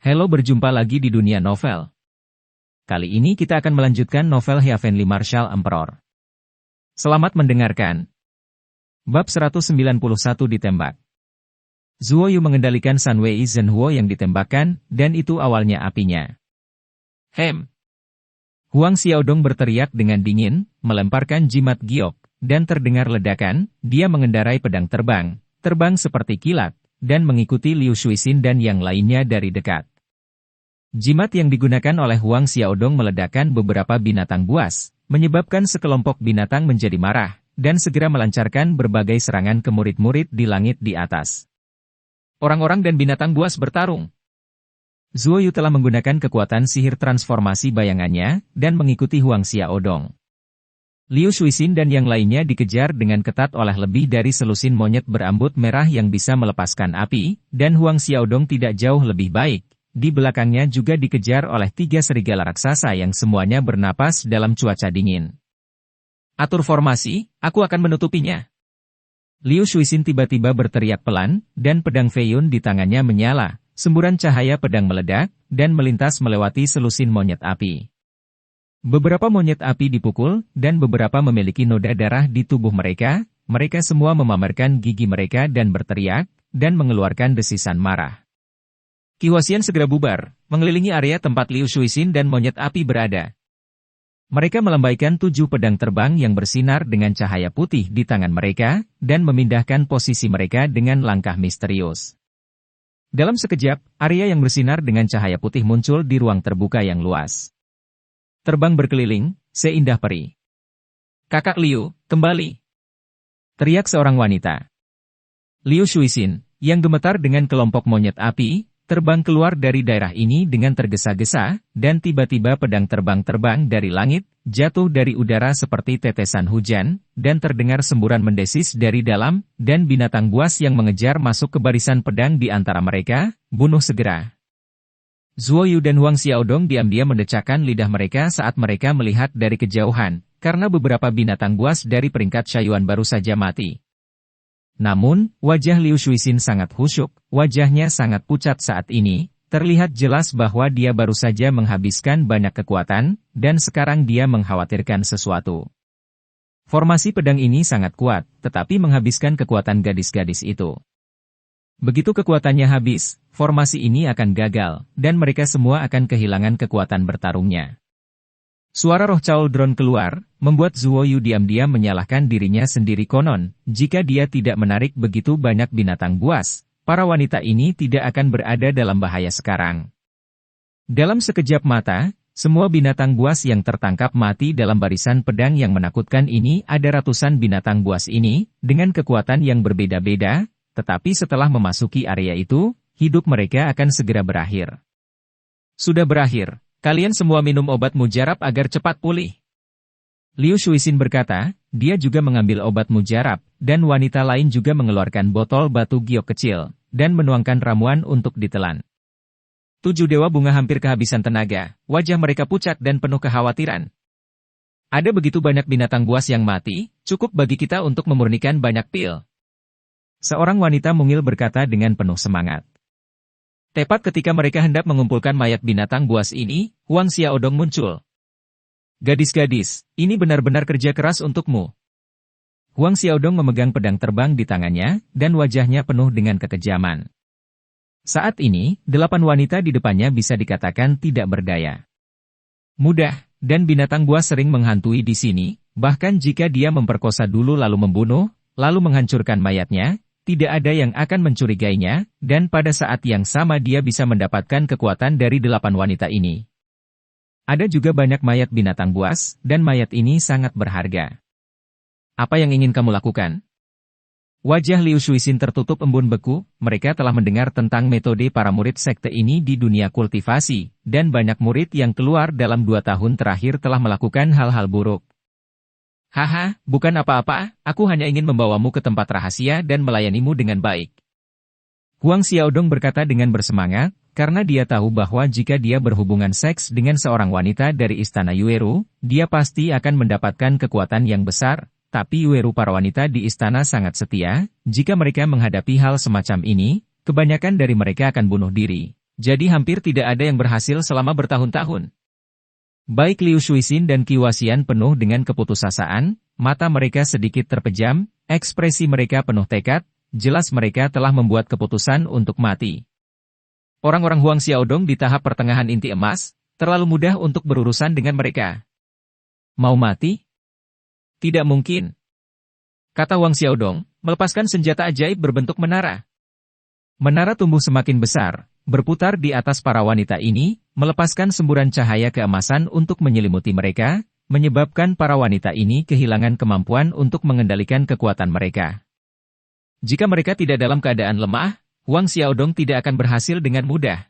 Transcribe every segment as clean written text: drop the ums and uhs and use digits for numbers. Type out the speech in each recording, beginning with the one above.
Halo, berjumpa lagi di dunia novel. Kali ini kita akan melanjutkan novel Heavenly Marshal Emperor. Selamat mendengarkan. Bab 191 ditembak. Zuo Yu mengendalikan Sun Wei Zhenhuo yang ditembakkan, dan itu awalnya apinya. Hem! Huang Xiaodong berteriak dengan dingin, melemparkan jimat giok, dan terdengar ledakan. Dia mengendarai pedang terbang seperti kilat, dan mengikuti Liu Shuixin dan yang lainnya dari dekat. Jimat yang digunakan oleh Huang Xiaodong meledakkan beberapa binatang buas, menyebabkan sekelompok binatang menjadi marah, dan segera melancarkan berbagai serangan ke murid-murid di langit di atas. Orang-orang dan binatang buas bertarung. Zuo Yu telah menggunakan kekuatan sihir transformasi bayangannya, dan mengikuti Huang Xiaodong. Liu Shuixin dan yang lainnya dikejar dengan ketat oleh lebih dari selusin monyet berambut merah yang bisa melepaskan api, dan Huang Xiaodong tidak jauh lebih baik. Di belakangnya juga dikejar oleh 3 serigala raksasa yang semuanya bernapas dalam cuaca dingin. Atur formasi, aku akan menutupinya. Liu Shuixin tiba-tiba berteriak pelan, dan pedang Feiyun di tangannya menyala, semburan cahaya pedang meledak, dan melintas melewati selusin monyet api. Beberapa monyet api dipukul, dan beberapa memiliki noda darah di tubuh mereka semua memamerkan gigi mereka dan berteriak, dan mengeluarkan desisan marah. Qi Huaxian segera bubar, mengelilingi area tempat Liu Shuixin dan monyet api berada. Mereka melambaikan 7 pedang terbang yang bersinar dengan cahaya putih di tangan mereka, dan memindahkan posisi mereka dengan langkah misterius. Dalam sekejap, area yang bersinar dengan cahaya putih muncul di ruang terbuka yang luas. Terbang berkeliling, seindah peri. Kakak Liu, kembali! Teriak seorang wanita. Liu Shuixin, yang gemetar dengan kelompok monyet api, terbang keluar dari daerah ini dengan tergesa-gesa, dan tiba-tiba pedang terbang dari langit, jatuh dari udara seperti tetesan hujan, dan terdengar semburan mendesis dari dalam, dan binatang buas yang mengejar masuk ke barisan pedang di antara mereka, bunuh segera. Zuo Yu dan Huang Xiaodong diam-diam mendecakkan lidah mereka saat mereka melihat dari kejauhan, karena beberapa binatang buas dari peringkat Shaiyuan baru saja mati. Namun, wajah Liu Shuixin sangat khusyuk, wajahnya sangat pucat saat ini, terlihat jelas bahwa dia baru saja menghabiskan banyak kekuatan, dan sekarang dia mengkhawatirkan sesuatu. Formasi pedang ini sangat kuat, tetapi menghabiskan kekuatan gadis-gadis itu. Begitu kekuatannya habis, formasi ini akan gagal, dan mereka semua akan kehilangan kekuatan bertarungnya. Suara roh Cauldron keluar, membuat Zuo Yu diam-diam menyalahkan dirinya sendiri konon, jika dia tidak menarik begitu banyak binatang buas, para wanita ini tidak akan berada dalam bahaya sekarang. Dalam sekejap mata, semua binatang buas yang tertangkap mati dalam barisan pedang yang menakutkan ini ada ratusan binatang buas ini, dengan kekuatan yang berbeda-beda, tetapi setelah memasuki area itu, hidup mereka akan segera berakhir. Sudah berakhir. Kalian semua minum obat mujarab agar cepat pulih. Liu Shuixin berkata, dia juga mengambil obat mujarab, dan wanita lain juga mengeluarkan botol batu giok kecil, dan menuangkan ramuan untuk ditelan. 7 dewa bunga hampir kehabisan tenaga, wajah mereka pucat dan penuh kekhawatiran. Ada begitu banyak binatang buas yang mati, cukup bagi kita untuk memurnikan banyak pil. Seorang wanita mungil berkata dengan penuh semangat. Tepat ketika mereka hendak mengumpulkan mayat binatang buas ini, Huang Xiaodong muncul. Gadis-gadis, ini benar-benar kerja keras untukmu. Huang Xiaodong memegang pedang terbang di tangannya, dan wajahnya penuh dengan kekejaman. Saat ini, 8 wanita di depannya bisa dikatakan tidak berdaya. Mudah, dan binatang buas sering menghantui di sini, bahkan jika dia memperkosa dulu lalu membunuh, lalu menghancurkan mayatnya, tidak ada yang akan mencurigainya, dan pada saat yang sama dia bisa mendapatkan kekuatan dari 8 wanita ini. Ada juga banyak mayat binatang buas, dan mayat ini sangat berharga. Apa yang ingin kamu lakukan? Wajah Liu Shuixin tertutup embun beku, mereka telah mendengar tentang metode para murid sekte ini di dunia kultivasi, dan banyak murid yang keluar dalam 2 tahun terakhir telah melakukan hal-hal buruk. Haha, bukan apa-apa, aku hanya ingin membawamu ke tempat rahasia dan melayanimu dengan baik. Huang Xiaodong berkata dengan bersemangat, karena dia tahu bahwa jika dia berhubungan seks dengan seorang wanita dari istana Yueru, dia pasti akan mendapatkan kekuatan yang besar, tapi Yueru para wanita di istana sangat setia, jika mereka menghadapi hal semacam ini, kebanyakan dari mereka akan bunuh diri. Jadi hampir tidak ada yang berhasil selama bertahun-tahun. Baik Liu Shuixin dan Qi Huaxian penuh dengan keputusasaan, mata mereka sedikit terpejam, ekspresi mereka penuh tekad, jelas mereka telah membuat keputusan untuk mati. Orang-orang Huang Xiaodong di tahap pertengahan inti emas, terlalu mudah untuk berurusan dengan mereka. Mau mati? Tidak mungkin. Kata Huang Xiaodong, melepaskan senjata ajaib berbentuk menara. Menara tumbuh semakin besar, berputar di atas para wanita ini, melepaskan semburan cahaya keemasan untuk menyelimuti mereka, menyebabkan para wanita ini kehilangan kemampuan untuk mengendalikan kekuatan mereka. Jika mereka tidak dalam keadaan lemah, Huang Xiaodong tidak akan berhasil dengan mudah.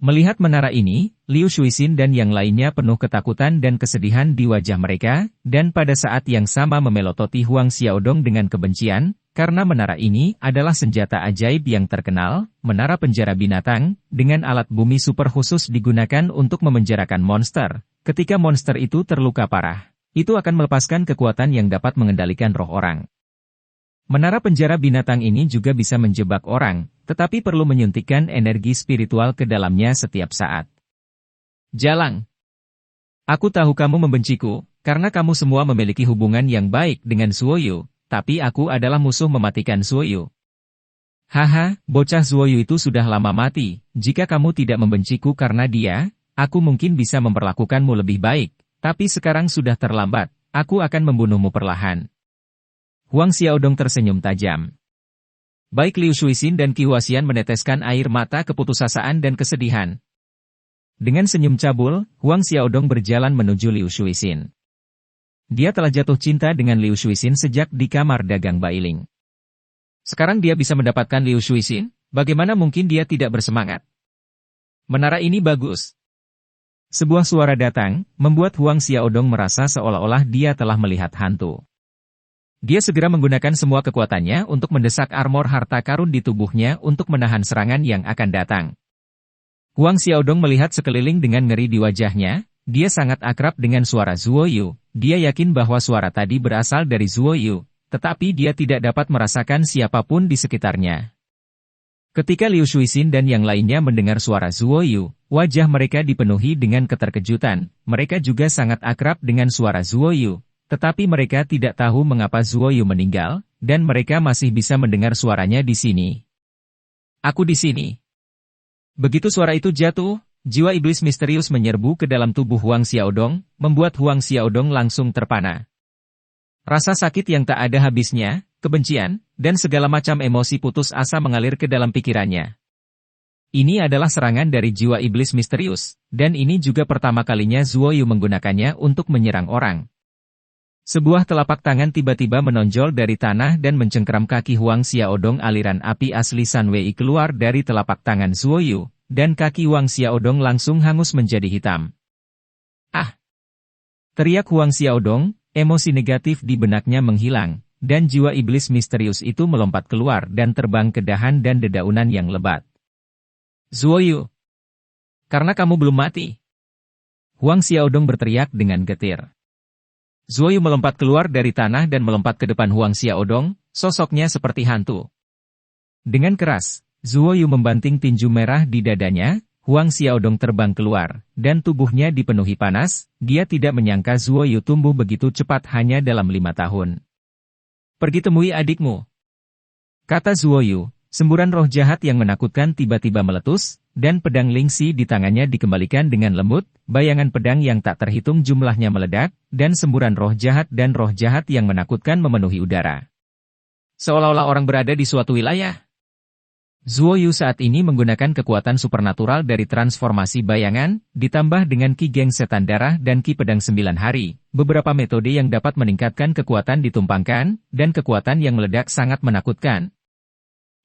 Melihat menara ini, Liu Shuixin dan yang lainnya penuh ketakutan dan kesedihan di wajah mereka, dan pada saat yang sama memelototi Huang Xiaodong dengan kebencian, karena menara ini adalah senjata ajaib yang terkenal, menara penjara binatang, dengan alat bumi super khusus digunakan untuk memenjarakan monster. Ketika monster itu terluka parah, itu akan melepaskan kekuatan yang dapat mengendalikan roh orang. Menara penjara binatang ini juga bisa menjebak orang, tetapi perlu menyuntikkan energi spiritual ke dalamnya setiap saat. Jalang. Aku tahu kamu membenciku, karena kamu semua memiliki hubungan yang baik dengan Zuoyu, tapi aku adalah musuh mematikan Zuoyu. Haha, bocah Zuoyu itu sudah lama mati, jika kamu tidak membenciku karena dia, aku mungkin bisa memperlakukanmu lebih baik, tapi sekarang sudah terlambat, aku akan membunuhmu perlahan. Huang Xiaodong tersenyum tajam. Baik Liu Shuixin dan Qi Huaxian meneteskan air mata keputusasaan dan kesedihan. Dengan senyum cabul, Huang Xiaodong berjalan menuju Liu Shuixin. Dia telah jatuh cinta dengan Liu Shuixin sejak di kamar dagang Bailing. Sekarang dia bisa mendapatkan Liu Shuixin, bagaimana mungkin dia tidak bersemangat? Menara ini bagus. Sebuah suara datang, membuat Huang Xiaodong merasa seolah-olah dia telah melihat hantu. Dia segera menggunakan semua kekuatannya untuk mendesak armor harta karun di tubuhnya untuk menahan serangan yang akan datang. Huang Xiaodong melihat sekeliling dengan ngeri di wajahnya, dia sangat akrab dengan suara Zuoyu, dia yakin bahwa suara tadi berasal dari Zuoyu, tetapi dia tidak dapat merasakan siapapun di sekitarnya. Ketika Liu Shuixin dan yang lainnya mendengar suara Zuoyu, wajah mereka dipenuhi dengan keterkejutan, mereka juga sangat akrab dengan suara Zuoyu. Tetapi mereka tidak tahu mengapa Zuoyu meninggal, dan mereka masih bisa mendengar suaranya di sini. Aku di sini. Begitu suara itu jatuh, jiwa iblis misterius menyerbu ke dalam tubuh Huang Xiaodong, membuat Huang Xiaodong langsung terpana. Rasa sakit yang tak ada habisnya, kebencian, dan segala macam emosi putus asa mengalir ke dalam pikirannya. Ini adalah serangan dari jiwa iblis misterius, dan ini juga pertama kalinya Zuoyu menggunakannya untuk menyerang orang. Sebuah telapak tangan tiba-tiba menonjol dari tanah dan mencengkeram kaki Huang Xiaodong. Aliran api asli San Wei keluar dari telapak tangan Zuoyu, dan kaki Huang Xiaodong langsung hangus menjadi hitam. Ah! Teriak Huang Xiaodong, emosi negatif di benaknya menghilang, dan jiwa iblis misterius itu melompat keluar dan terbang ke dahan dan dedaunan yang lebat. Zuoyu! Karena kamu belum mati! Huang Xiaodong berteriak dengan getir. Zuoyu melompat keluar dari tanah dan melompat ke depan Huang Xiaodong, sosoknya seperti hantu. Dengan keras, Zuoyu membanting tinju merah di dadanya, Huang Xiaodong terbang keluar, dan tubuhnya dipenuhi panas, dia tidak menyangka Zuoyu tumbuh begitu cepat hanya dalam 5 tahun. Pergi temui adikmu. Kata Zuoyu, semburan roh jahat yang menakutkan tiba-tiba meletus, dan pedang Lingxi di tangannya dikembalikan dengan lembut, bayangan pedang yang tak terhitung jumlahnya meledak, dan semburan roh jahat yang menakutkan memenuhi udara. Seolah-olah orang berada di suatu wilayah. Zuoyu saat ini menggunakan kekuatan supernatural dari transformasi bayangan, ditambah dengan Ki Geng Setan Darah dan Ki Pedang 9 Hari, beberapa metode yang dapat meningkatkan kekuatan ditumpangkan, dan kekuatan yang meledak sangat menakutkan.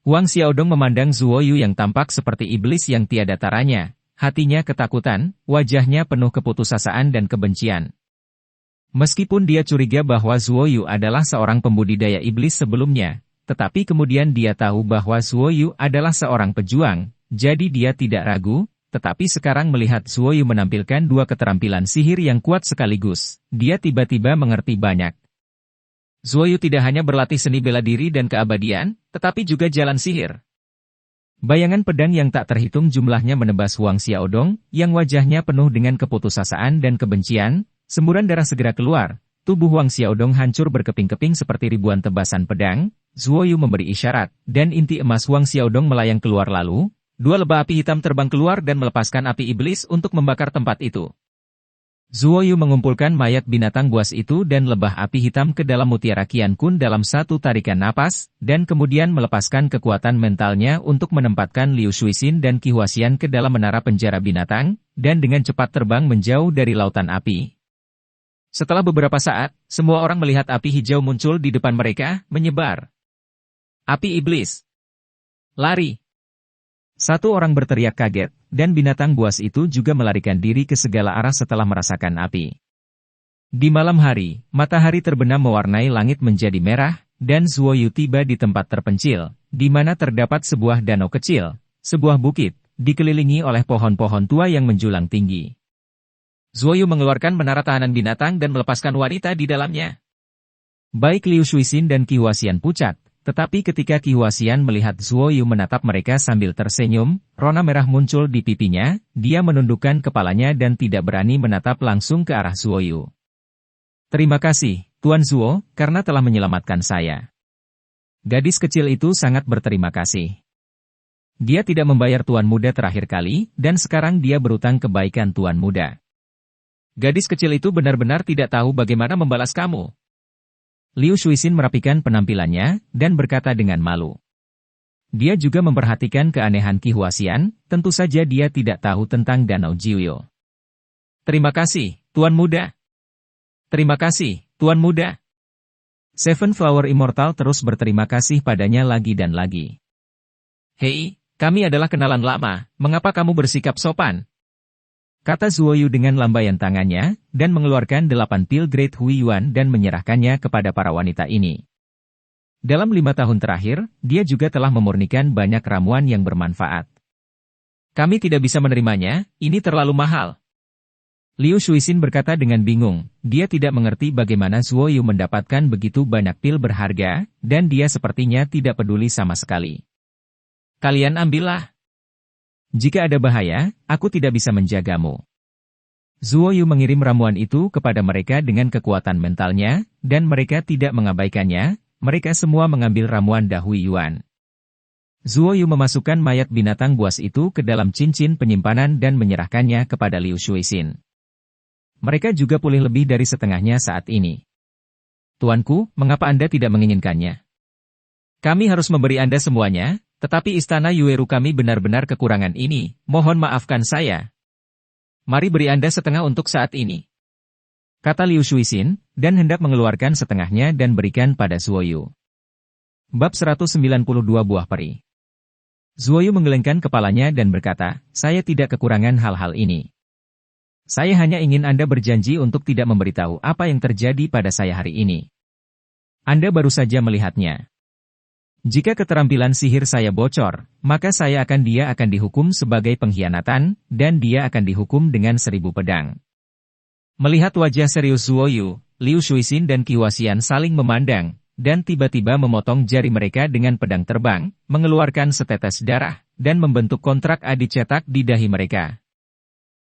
Huang Xiaodong memandang Zuoyu yang tampak seperti iblis yang tiada taranya, hatinya ketakutan, wajahnya penuh keputusasaan dan kebencian. Meskipun dia curiga bahwa Zuoyu adalah seorang pembudidaya iblis sebelumnya, tetapi kemudian dia tahu bahwa Zuoyu adalah seorang pejuang, jadi dia tidak ragu, tetapi sekarang melihat Zuoyu menampilkan 2 keterampilan sihir yang kuat sekaligus, dia tiba-tiba mengerti banyak. Zuoyu tidak hanya berlatih seni bela diri dan keabadian, tetapi juga jalan sihir. Bayangan pedang yang tak terhitung jumlahnya menebas Huang Xiaodong, yang wajahnya penuh dengan keputusasaan dan kebencian. Semburan darah segera keluar, tubuh Huang Xiaodong hancur berkeping-keping seperti ribuan tebasan pedang. Zuo Yu memberi isyarat, dan inti emas Huang Xiaodong melayang keluar lalu, dua lebah api hitam terbang keluar dan melepaskan api iblis untuk membakar tempat itu. Zuo Yu mengumpulkan mayat binatang buas itu dan lebah api hitam ke dalam mutiara Qian Kun dalam satu tarikan napas, dan kemudian melepaskan kekuatan mentalnya untuk menempatkan Liu Shuixin dan Qi Huaxian ke dalam menara penjara binatang, dan dengan cepat terbang menjauh dari lautan api. Setelah beberapa saat, semua orang melihat api hijau muncul di depan mereka, menyebar. Api iblis! Lari! Satu orang berteriak kaget, dan binatang buas itu juga melarikan diri ke segala arah setelah merasakan api. Di malam hari, matahari terbenam mewarnai langit menjadi merah, dan Zuo Yu tiba di tempat terpencil, di mana terdapat sebuah danau kecil, sebuah bukit, dikelilingi oleh pohon-pohon tua yang menjulang tinggi. Zuo Yu mengeluarkan menara tahanan binatang dan melepaskan wanita di dalamnya. Baik Liu Shuixin dan Qi Huaxian pucat. Tetapi ketika Qi Huaxian melihat Zuo Yu menatap mereka sambil tersenyum, rona merah muncul di pipinya, dia menundukkan kepalanya dan tidak berani menatap langsung ke arah Zuo Yu. Terima kasih, Tuan Zuo, karena telah menyelamatkan saya. Gadis kecil itu sangat berterima kasih. Dia tidak membayar Tuan Muda terakhir kali, dan sekarang dia berutang kebaikan Tuan Muda. Gadis kecil itu benar-benar tidak tahu bagaimana membalas kamu. Liu Shuixin merapikan penampilannya, dan berkata dengan malu. Dia juga memperhatikan keanehan Qi Huaxian, tentu saja dia tidak tahu tentang Danau Jiuyo. Terima kasih, Tuan Muda. Terima kasih, Tuan Muda. Seven Flower Immortal terus berterima kasih padanya lagi dan lagi. Hei, kami adalah kenalan lama, mengapa kamu bersikap sopan? Kata Zuo Yu dengan lambaian tangannya, dan mengeluarkan 8 pil Great Hui Yuan dan menyerahkannya kepada para wanita ini. Dalam 5 tahun terakhir, dia juga telah memurnikan banyak ramuan yang bermanfaat. Kami tidak bisa menerimanya, ini terlalu mahal. Liu Shuixin berkata dengan bingung, dia tidak mengerti bagaimana Zuo Yu mendapatkan begitu banyak pil berharga, dan dia sepertinya tidak peduli sama sekali. Kalian ambillah. Jika ada bahaya, aku tidak bisa menjagamu. Zuo Yu mengirim ramuan itu kepada mereka dengan kekuatan mentalnya, dan mereka tidak mengabaikannya, mereka semua mengambil ramuan Dahui Yuan. Zuo Yu memasukkan mayat binatang buas itu ke dalam cincin penyimpanan dan menyerahkannya kepada Liu Shuixin. Mereka juga pulih lebih dari setengahnya saat ini. Tuanku, mengapa Anda tidak menginginkannya? Kami harus memberi Anda semuanya, tetapi istana Yueru kami benar-benar kekurangan ini, mohon maafkan saya. Mari beri Anda setengah untuk saat ini. Kata Liu Shuixin, dan hendak mengeluarkan setengahnya dan berikan pada Zuo Yu. Bab 192 Buah Peri. Zuo Yu menggelengkan kepalanya dan berkata, saya tidak kekurangan hal-hal ini. Saya hanya ingin Anda berjanji untuk tidak memberitahu apa yang terjadi pada saya hari ini. Anda baru saja melihatnya. Jika keterampilan sihir saya bocor, maka dia akan dihukum sebagai pengkhianatan, dan dia akan dihukum dengan 1000 pedang. Melihat wajah serius Zuo Yu, Liu Shuixin dan Qi Huaxian saling memandang, dan tiba-tiba memotong jari mereka dengan pedang terbang, mengeluarkan setetes darah, dan membentuk kontrak adi cetak di dahi mereka.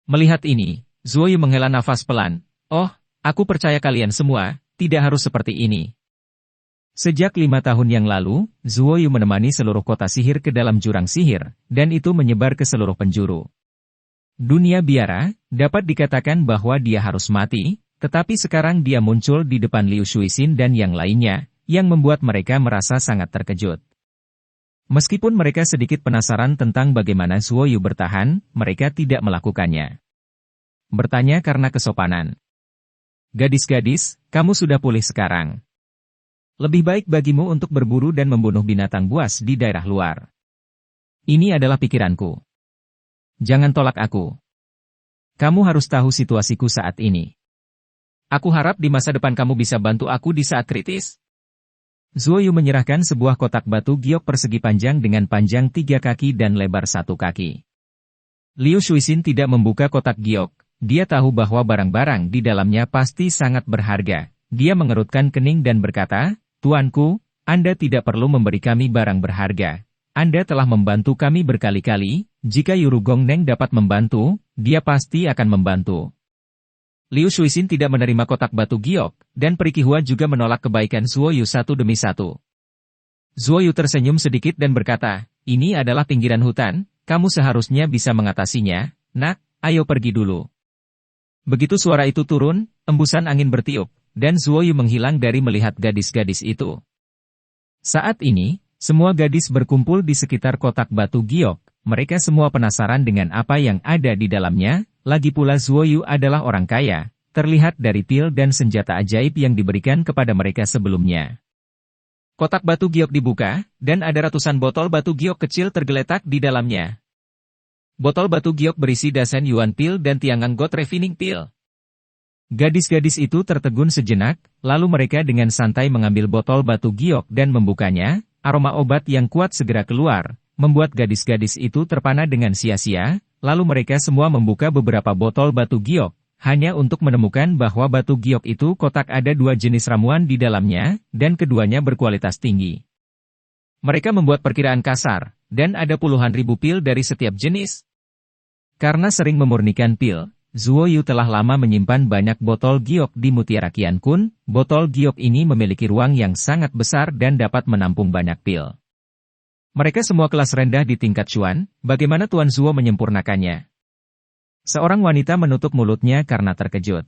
Melihat ini, Zuo Yu menghela nafas pelan. Oh, aku percaya kalian semua, tidak harus seperti ini. Sejak 5 tahun yang lalu, Zuo Yu menemani seluruh kota sihir ke dalam jurang sihir, dan itu menyebar ke seluruh penjuru. Dunia biara, dapat dikatakan bahwa dia harus mati, tetapi sekarang dia muncul di depan Liu Shuixin dan yang lainnya, yang membuat mereka merasa sangat terkejut. Meskipun mereka sedikit penasaran tentang bagaimana Zuo Yu bertahan, mereka tidak melakukannya. Bertanya karena kesopanan. Gadis-gadis, kamu sudah pulih sekarang. Lebih baik bagimu untuk berburu dan membunuh binatang buas di daerah luar. Ini adalah pikiranku. Jangan tolak aku. Kamu harus tahu situasiku saat ini. Aku harap di masa depan kamu bisa bantu aku di saat kritis. Zuo Yu menyerahkan sebuah kotak batu giok persegi panjang dengan panjang 3 kaki dan lebar 1 kaki. Liu Shuixin tidak membuka kotak giok. Dia tahu bahwa barang-barang di dalamnya pasti sangat berharga. Dia mengerutkan kening dan berkata, Tuanku, Anda tidak perlu memberi kami barang berharga. Anda telah membantu kami berkali-kali, jika Yuru Gongneng dapat membantu, dia pasti akan membantu. Liu Shuixin tidak menerima kotak batu giok, dan Perikihua juga menolak kebaikan Zuoyu satu demi satu. Zuoyu tersenyum sedikit dan berkata, ini adalah pinggiran hutan, kamu seharusnya bisa mengatasinya, nak, ayo pergi dulu. Begitu suara itu turun, embusan angin bertiup, dan Zuoyu menghilang dari melihat gadis-gadis itu. Saat ini, semua gadis berkumpul di sekitar kotak batu giok, mereka semua penasaran dengan apa yang ada di dalamnya, lagi pula Zuoyu adalah orang kaya, terlihat dari pil dan senjata ajaib yang diberikan kepada mereka sebelumnya. Kotak batu giok dibuka, dan ada ratusan botol batu giok kecil tergeletak di dalamnya. Botol batu giok berisi Dasen Yuan Pil dan Tiangang God Refining Pil. Gadis-gadis itu tertegun sejenak, lalu mereka dengan santai mengambil botol batu giok dan membukanya, aroma obat yang kuat segera keluar, membuat gadis-gadis itu terpana dengan sia-sia, lalu mereka semua membuka beberapa botol batu giok, hanya untuk menemukan bahwa batu giok itu kotak ada 2 jenis ramuan di dalamnya, dan keduanya berkualitas tinggi. Mereka membuat perkiraan kasar, dan ada puluhan ribu pil dari setiap jenis. Karena sering memurnikan pil, Zuoyu telah lama menyimpan banyak botol giok di Mutiara Qiankun. Botol giok ini memiliki ruang yang sangat besar dan dapat menampung banyak pil. Mereka semua kelas rendah di tingkat Chuan, bagaimana Tuan Zuo menyempurnakannya? Seorang wanita menutup mulutnya karena terkejut.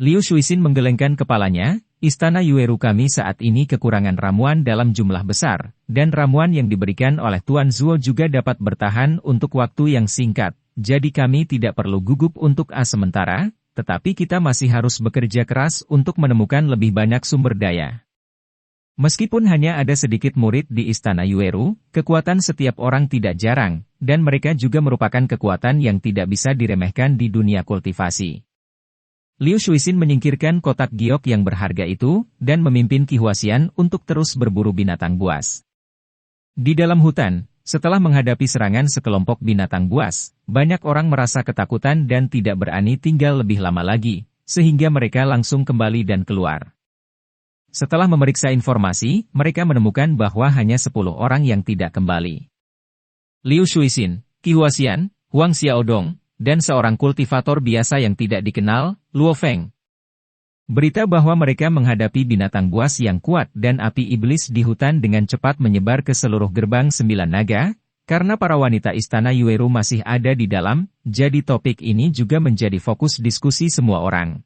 Liu Shuixin menggelengkan kepalanya, Istana Yueru kami saat ini kekurangan ramuan dalam jumlah besar, dan ramuan yang diberikan oleh Tuan Zuo juga dapat bertahan untuk waktu yang singkat, jadi kami tidak perlu gugup untuk sementara, tetapi kita masih harus bekerja keras untuk menemukan lebih banyak sumber daya. Meskipun hanya ada sedikit murid di Istana Yueru, kekuatan setiap orang tidak jarang, dan mereka juga merupakan kekuatan yang tidak bisa diremehkan di dunia kultivasi. Liu Shuixin menyingkirkan kotak giok yang berharga itu, dan memimpin Qi Huaxian untuk terus berburu binatang buas. Di dalam hutan, setelah menghadapi serangan sekelompok binatang buas, banyak orang merasa ketakutan dan tidak berani tinggal lebih lama lagi, sehingga mereka langsung kembali dan keluar. Setelah memeriksa informasi, mereka menemukan bahwa hanya 10 orang yang tidak kembali. Liu Shuixin, Qi Huaxian, Huang Xiaodong, dan seorang kultivator biasa yang tidak dikenal, Luo Feng. Berita bahwa mereka menghadapi binatang buas yang kuat dan api iblis di hutan dengan cepat menyebar ke seluruh gerbang 9 naga, karena para wanita Istana Yueru masih ada di dalam, jadi topik ini juga menjadi fokus diskusi semua orang.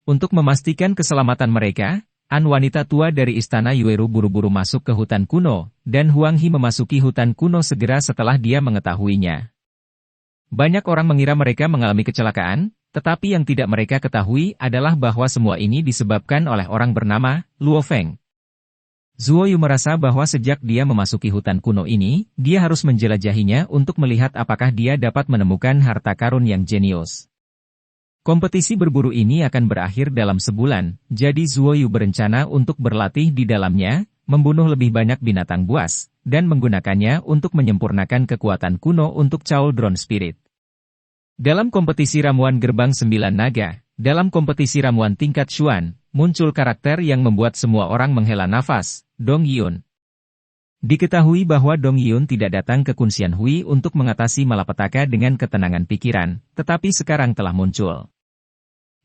Untuk memastikan keselamatan mereka, wanita tua dari Istana Yueru buru-buru masuk ke hutan kuno, dan Huang He memasuki hutan kuno segera setelah dia mengetahuinya. Banyak orang mengira mereka mengalami kecelakaan, tetapi yang tidak mereka ketahui adalah bahwa semua ini disebabkan oleh orang bernama Luo Feng. Zuoyu merasa bahwa sejak dia memasuki hutan kuno ini, dia harus menjelajahinya untuk melihat apakah dia dapat menemukan harta karun yang jenius. Kompetisi berburu ini akan berakhir dalam sebulan, jadi Zuoyu berencana untuk berlatih di dalamnya, membunuh lebih banyak binatang buas, dan menggunakannya untuk menyempurnakan kekuatan kuno untuk Cauldron Spirit. Dalam kompetisi ramuan gerbang 9 naga, dalam kompetisi ramuan tingkat Xuan, muncul karakter yang membuat semua orang menghela nafas, Dong Yun. Diketahui bahwa Dong Yun tidak datang ke Kun Xian Hui untuk mengatasi malapetaka dengan ketenangan pikiran, tetapi sekarang telah muncul.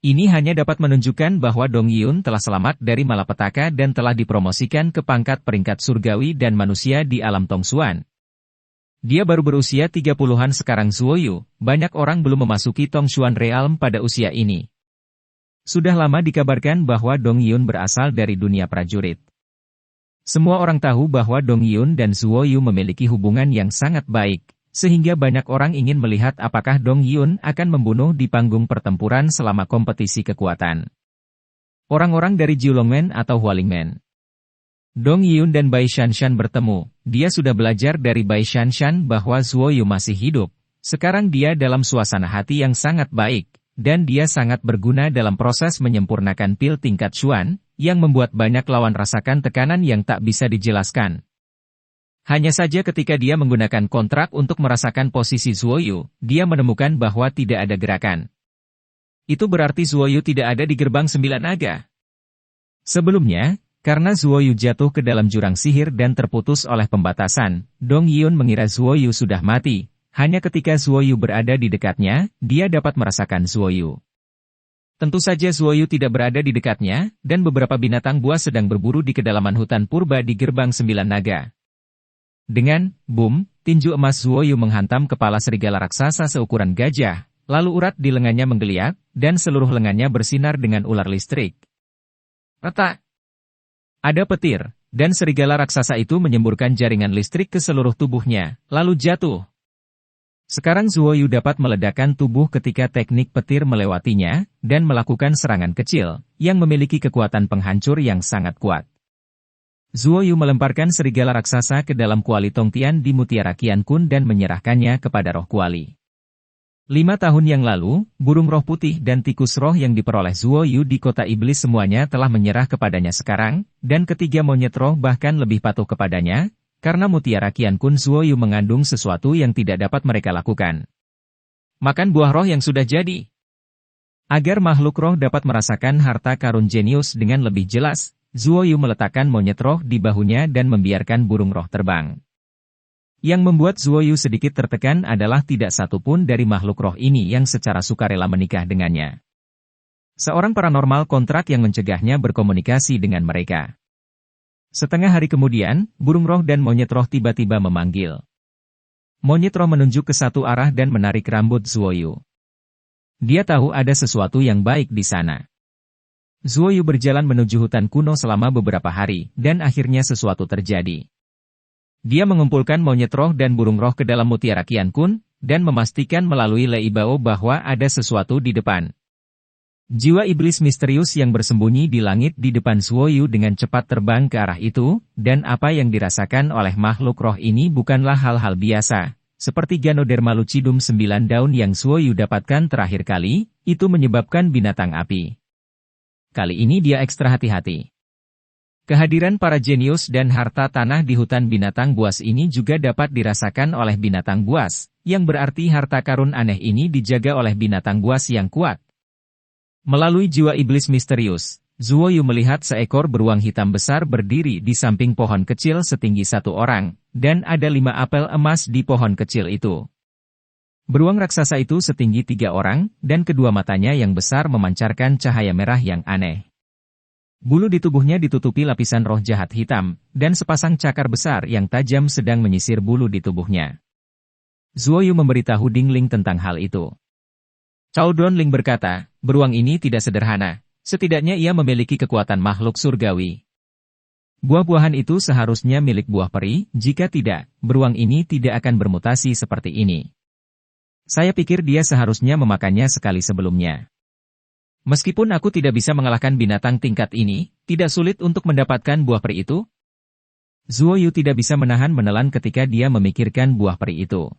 Ini hanya dapat menunjukkan bahwa Dong Yun telah selamat dari malapetaka dan telah dipromosikan ke pangkat peringkat surgawi dan manusia di alam Tongxuan. Dia baru berusia 30-an sekarang. Zuoyu, banyak orang belum memasuki Tongxuan Realm pada usia ini. Sudah lama dikabarkan bahwa Dong Yun berasal dari dunia prajurit. Semua orang tahu bahwa Dong Yun dan Zuoyu memiliki hubungan yang sangat baik, sehingga banyak orang ingin melihat apakah Dong Yun akan membunuh di panggung pertempuran selama kompetisi kekuatan. Orang-orang dari Jiulongmen atau Hualingmen. Dong Yun dan Bai Shanshan bertemu, dia sudah belajar dari Bai Shanshan bahwa Zuoyu masih hidup, sekarang dia dalam suasana hati yang sangat baik, dan dia sangat berguna dalam proses menyempurnakan pil tingkat Xuan, yang membuat banyak lawan rasakan tekanan yang tak bisa dijelaskan. Hanya saja ketika dia menggunakan kontrak untuk merasakan posisi Zuoyu, dia menemukan bahwa tidak ada gerakan. Itu berarti Zuoyu tidak ada di gerbang 9 naga. Sebelumnya, Karena Zuoyu jatuh ke dalam jurang sihir dan terputus oleh pembatasan, Dong Yun mengira Zuoyu sudah mati. Hanya ketika Zuoyu berada di dekatnya, dia dapat merasakan Zuoyu. Tentu saja Zuoyu tidak berada di dekatnya, dan beberapa binatang buas sedang berburu di kedalaman hutan purba di gerbang 9 naga. Dengan boom, tinju emas Zuoyu menghantam kepala serigala raksasa seukuran gajah, lalu urat di lengannya menggeliat, dan seluruh lengannya bersinar dengan ular listrik. Retak! Ada petir, dan serigala raksasa itu menyemburkan jaringan listrik ke seluruh tubuhnya, lalu jatuh. Sekarang Zuoyu dapat meledakkan tubuh ketika teknik petir melewatinya, dan melakukan serangan kecil, yang memiliki kekuatan penghancur yang sangat kuat. Zuoyu melemparkan serigala raksasa ke dalam kuali Tongtian di Mutiara Qiankun dan menyerahkannya kepada roh kuali. 5 tahun yang lalu, burung roh putih dan tikus roh yang diperoleh Zuoyu di kota iblis semuanya telah menyerah kepadanya sekarang, dan ketiga monyet roh bahkan lebih patuh kepadanya, karena Mutiara Qiankun Zuoyu mengandung sesuatu yang tidak dapat mereka lakukan. Makan buah roh yang sudah jadi. Agar makhluk roh dapat merasakan harta karun jenius dengan lebih jelas, Zuoyu meletakkan monyet roh di bahunya dan membiarkan burung roh terbang. Yang membuat Zuoyu sedikit tertekan adalah tidak satu pun dari makhluk roh ini yang secara sukarela menikah dengannya. Seorang paranormal kontrak yang mencegahnya berkomunikasi dengan mereka. Setengah hari kemudian, burung roh dan monyet roh tiba-tiba memanggil. Monyet roh menunjuk ke satu arah dan menarik rambut Zuoyu. Dia tahu ada sesuatu yang baik di sana. Zuoyu berjalan menuju hutan kuno selama beberapa hari, dan akhirnya sesuatu terjadi. Dia mengumpulkan monyet roh dan burung roh ke dalam Mutiara Qiankun, dan memastikan melalui Lei Bao bahwa ada sesuatu di depan. Jiwa iblis misterius yang bersembunyi di langit di depan Zuoyu dengan cepat terbang ke arah itu, dan apa yang dirasakan oleh makhluk roh ini bukanlah hal-hal biasa, seperti Ganoderma lucidum 9 daun yang Zuoyu dapatkan terakhir kali, itu menyebabkan binatang api. Kali ini dia ekstra hati-hati. Kehadiran para jenius dan harta tanah di hutan binatang buas ini juga dapat dirasakan oleh binatang buas, yang berarti harta karun aneh ini dijaga oleh binatang buas yang kuat. Melalui jiwa iblis misterius, Zuoyu melihat seekor beruang hitam besar berdiri di samping pohon kecil setinggi 1 orang, dan ada 5 apel emas di pohon kecil itu. Beruang raksasa itu setinggi 3 orang, dan kedua matanya yang besar memancarkan cahaya merah yang aneh. Bulu di tubuhnya ditutupi lapisan roh jahat hitam, dan sepasang cakar besar yang tajam sedang menyisir bulu di tubuhnya. Zuoyu memberitahu Ding Ling tentang hal itu. Cao Don Ling berkata, beruang ini tidak sederhana, setidaknya ia memiliki kekuatan makhluk surgawi. Buah-buahan itu seharusnya milik buah peri, jika tidak, beruang ini tidak akan bermutasi seperti ini. Saya pikir dia seharusnya memakannya sekali sebelumnya. Meskipun aku tidak bisa mengalahkan binatang tingkat ini, tidak sulit untuk mendapatkan buah peri itu. Zuoyu tidak bisa menahan menelan ketika dia memikirkan buah peri itu.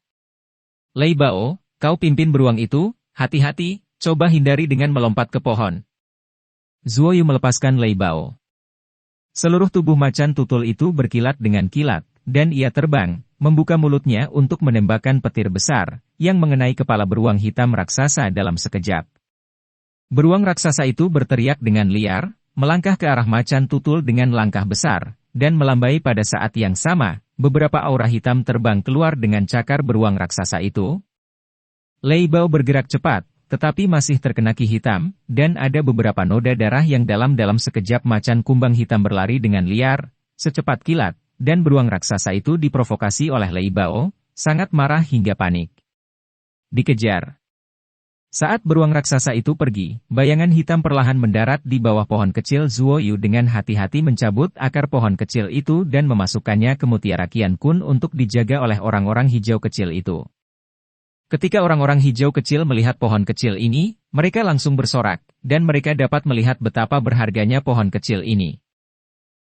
Lei Bao, kau pimpin beruang itu, hati-hati, coba hindari dengan melompat ke pohon. Zuoyu melepaskan Lei Bao. Seluruh tubuh macan tutul itu berkilat dengan kilat, dan ia terbang, membuka mulutnya untuk menembakkan petir besar, yang mengenai kepala beruang hitam raksasa dalam sekejap. Beruang raksasa itu berteriak dengan liar, melangkah ke arah macan tutul dengan langkah besar, dan melambai pada saat yang sama, beberapa aura hitam terbang keluar dengan cakar beruang raksasa itu. Lei Bao bergerak cepat, tetapi masih terkena ki hitam, dan ada beberapa noda darah yang dalam sekejap macan kumbang hitam berlari dengan liar, secepat kilat, dan beruang raksasa itu diprovokasi oleh Lei Bao, sangat marah hingga panik. Dikejar. Saat beruang raksasa itu pergi, bayangan hitam perlahan mendarat di bawah pohon kecil Zuoyu dengan hati-hati mencabut akar pohon kecil itu dan memasukkannya ke Mutiara Qiankun untuk dijaga oleh orang-orang hijau kecil itu. Ketika orang-orang hijau kecil melihat pohon kecil ini, mereka langsung bersorak, dan mereka dapat melihat betapa berharganya pohon kecil ini.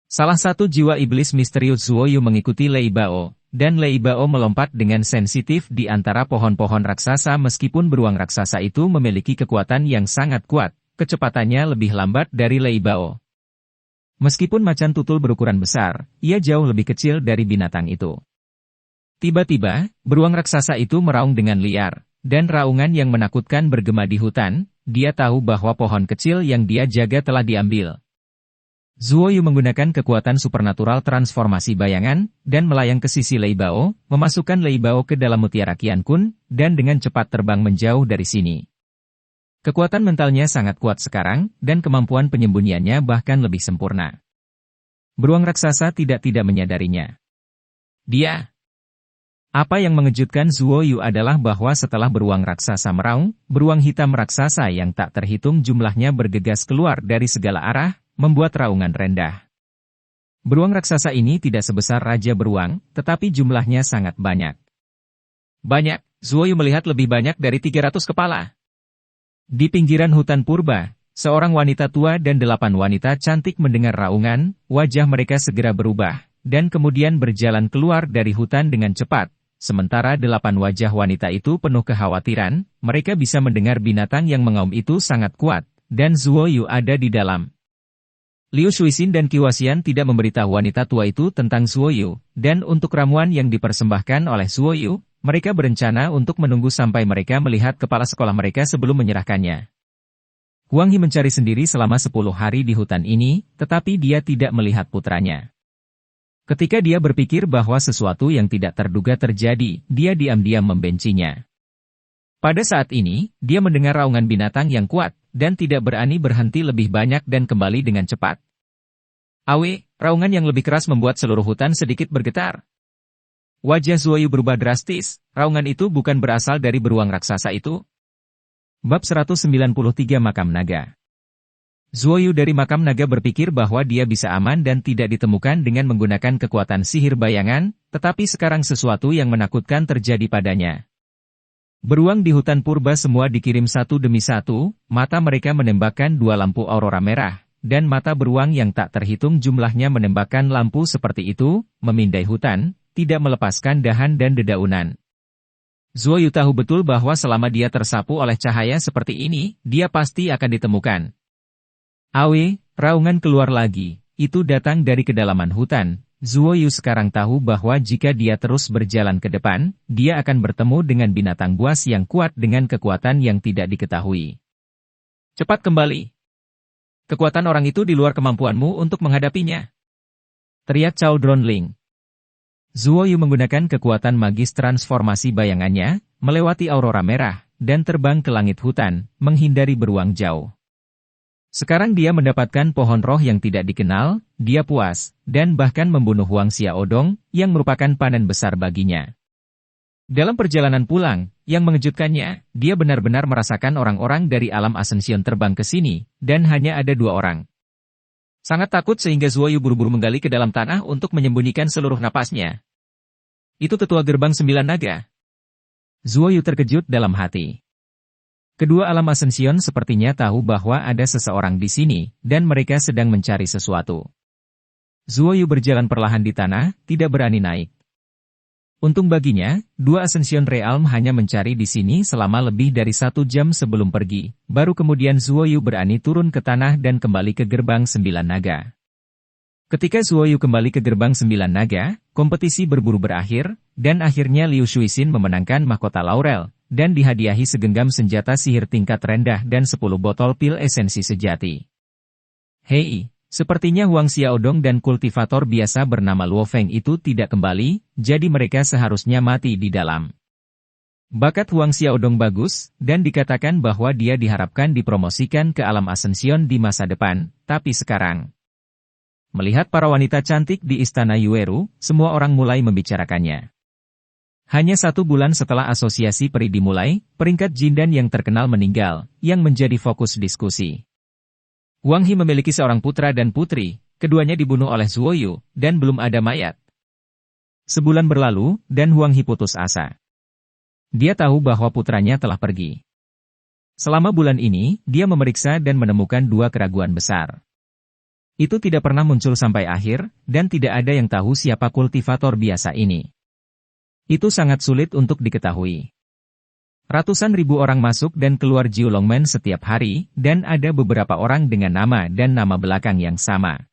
Salah satu jiwa iblis misterius Zuoyu mengikuti Lei Bao, dan Lei Bao melompat dengan sensitif di antara pohon-pohon raksasa meskipun beruang raksasa itu memiliki kekuatan yang sangat kuat, kecepatannya lebih lambat dari Lei Bao. Meskipun macan tutul berukuran besar, ia jauh lebih kecil dari binatang itu. Tiba-tiba, beruang raksasa itu meraung dengan liar, dan raungan yang menakutkan bergema di hutan, dia tahu bahwa pohon kecil yang dia jaga telah diambil. Zuoyu menggunakan kekuatan supernatural transformasi bayangan, dan melayang ke sisi Lei Bao, memasukkan Lei Bao ke dalam mutiara Qiankun, dan dengan cepat terbang menjauh dari sini. Kekuatan mentalnya sangat kuat sekarang, dan kemampuan penyembunyiannya bahkan lebih sempurna. Beruang raksasa tidak menyadarinya. Apa yang mengejutkan Zuoyu adalah bahwa setelah beruang raksasa meraung, beruang hitam raksasa yang tak terhitung jumlahnya bergegas keluar dari segala arah, membuat raungan rendah. Beruang raksasa ini tidak sebesar Raja Beruang, tetapi jumlahnya sangat banyak. Banyak, Zuoyu melihat lebih banyak dari 300 kepala. Di pinggiran hutan purba, seorang wanita tua dan 8 wanita cantik mendengar raungan, wajah mereka segera berubah, dan kemudian berjalan keluar dari hutan dengan cepat. Sementara 8 wajah wanita itu penuh kekhawatiran, mereka bisa mendengar binatang yang mengaum itu sangat kuat, dan Zuoyu ada di dalam. Liu Shuixin dan Qi Huaxian tidak memberitahu wanita tua itu tentang Zuoyu, dan untuk ramuan yang dipersembahkan oleh Zuoyu, mereka berencana untuk menunggu sampai mereka melihat kepala sekolah mereka sebelum menyerahkannya. Huang He mencari sendiri selama 10 hari di hutan ini, tetapi dia tidak melihat putranya. Ketika dia berpikir bahwa sesuatu yang tidak terduga terjadi, dia diam-diam membencinya. Pada saat ini, dia mendengar raungan binatang yang kuat, dan tidak berani berhenti lebih banyak dan kembali dengan cepat. Raungan yang lebih keras membuat seluruh hutan sedikit bergetar. Wajah Zuoyu berubah drastis, raungan itu bukan berasal dari beruang raksasa itu. Bab 193 Makam Naga. Zuoyu dari makam naga berpikir bahwa dia bisa aman dan tidak ditemukan dengan menggunakan kekuatan sihir bayangan, tetapi sekarang sesuatu yang menakutkan terjadi padanya. Beruang di hutan purba semua dikirim satu demi satu, mata mereka menembakkan 2 lampu aurora merah, dan mata beruang yang tak terhitung jumlahnya menembakkan lampu seperti itu, memindai hutan, tidak melepaskan dahan dan dedaunan. Zuoyu tahu betul bahwa selama dia tersapu oleh cahaya seperti ini, dia pasti akan ditemukan. Raungan keluar lagi, itu datang dari kedalaman hutan. Zuoyu sekarang tahu bahwa jika dia terus berjalan ke depan, dia akan bertemu dengan binatang buas yang kuat dengan kekuatan yang tidak diketahui. Cepat kembali. Kekuatan orang itu di luar kemampuanmu untuk menghadapinya. Teriak Cao Dronling. Zuoyu menggunakan kekuatan magis transformasi bayangannya, melewati aurora merah, dan terbang ke langit hutan, menghindari beruang jauh. Sekarang dia mendapatkan pohon roh yang tidak dikenal, dia puas, dan bahkan membunuh Huang Xiaodong, yang merupakan panen besar baginya. Dalam perjalanan pulang, yang mengejutkannya, dia benar-benar merasakan orang-orang dari alam Ascension terbang ke sini, dan hanya ada 2 orang. Sangat takut sehingga Zuoyu buru-buru menggali ke dalam tanah untuk menyembunyikan seluruh napasnya. Itu tetua gerbang 9 naga. Zuoyu terkejut dalam hati. Kedua alam Ascension sepertinya tahu bahwa ada seseorang di sini, dan mereka sedang mencari sesuatu. Zuoyu berjalan perlahan di tanah, tidak berani naik. Untung baginya, 2 Ascension Realm hanya mencari di sini selama lebih dari 1 jam sebelum pergi, baru kemudian Zuoyu berani turun ke tanah dan kembali ke gerbang 9 naga. Ketika Zuoyu kembali ke gerbang 9 naga, kompetisi berburu berakhir, dan akhirnya Liu Shuixin memenangkan mahkota laurel, dan dihadiahi segenggam senjata sihir tingkat rendah dan 10 botol pil esensi sejati. Sepertinya Huang Xiaodong dan kultivator biasa bernama Luo Feng itu tidak kembali, jadi mereka seharusnya mati di dalam. Bakat Huang Xiaodong bagus, dan dikatakan bahwa dia diharapkan dipromosikan ke alam Ascension di masa depan, tapi sekarang. Melihat para wanita cantik di istana Yueru, semua orang mulai membicarakannya. Hanya 1 bulan setelah asosiasi peri dimulai, peringkat Jindan yang terkenal meninggal, yang menjadi fokus diskusi. Huang He memiliki seorang putra dan putri, keduanya dibunuh oleh Zuoyu, dan belum ada mayat. Sebulan berlalu, dan Huang He putus asa. Dia tahu bahwa putranya telah pergi. Selama bulan ini, dia memeriksa dan menemukan 2 keraguan besar. Itu tidak pernah muncul sampai akhir, dan tidak ada yang tahu siapa kultivator biasa ini. Itu sangat sulit untuk diketahui. Ratusan ribu orang masuk dan keluar Jiulongmen setiap hari, dan ada beberapa orang dengan nama dan nama belakang yang sama.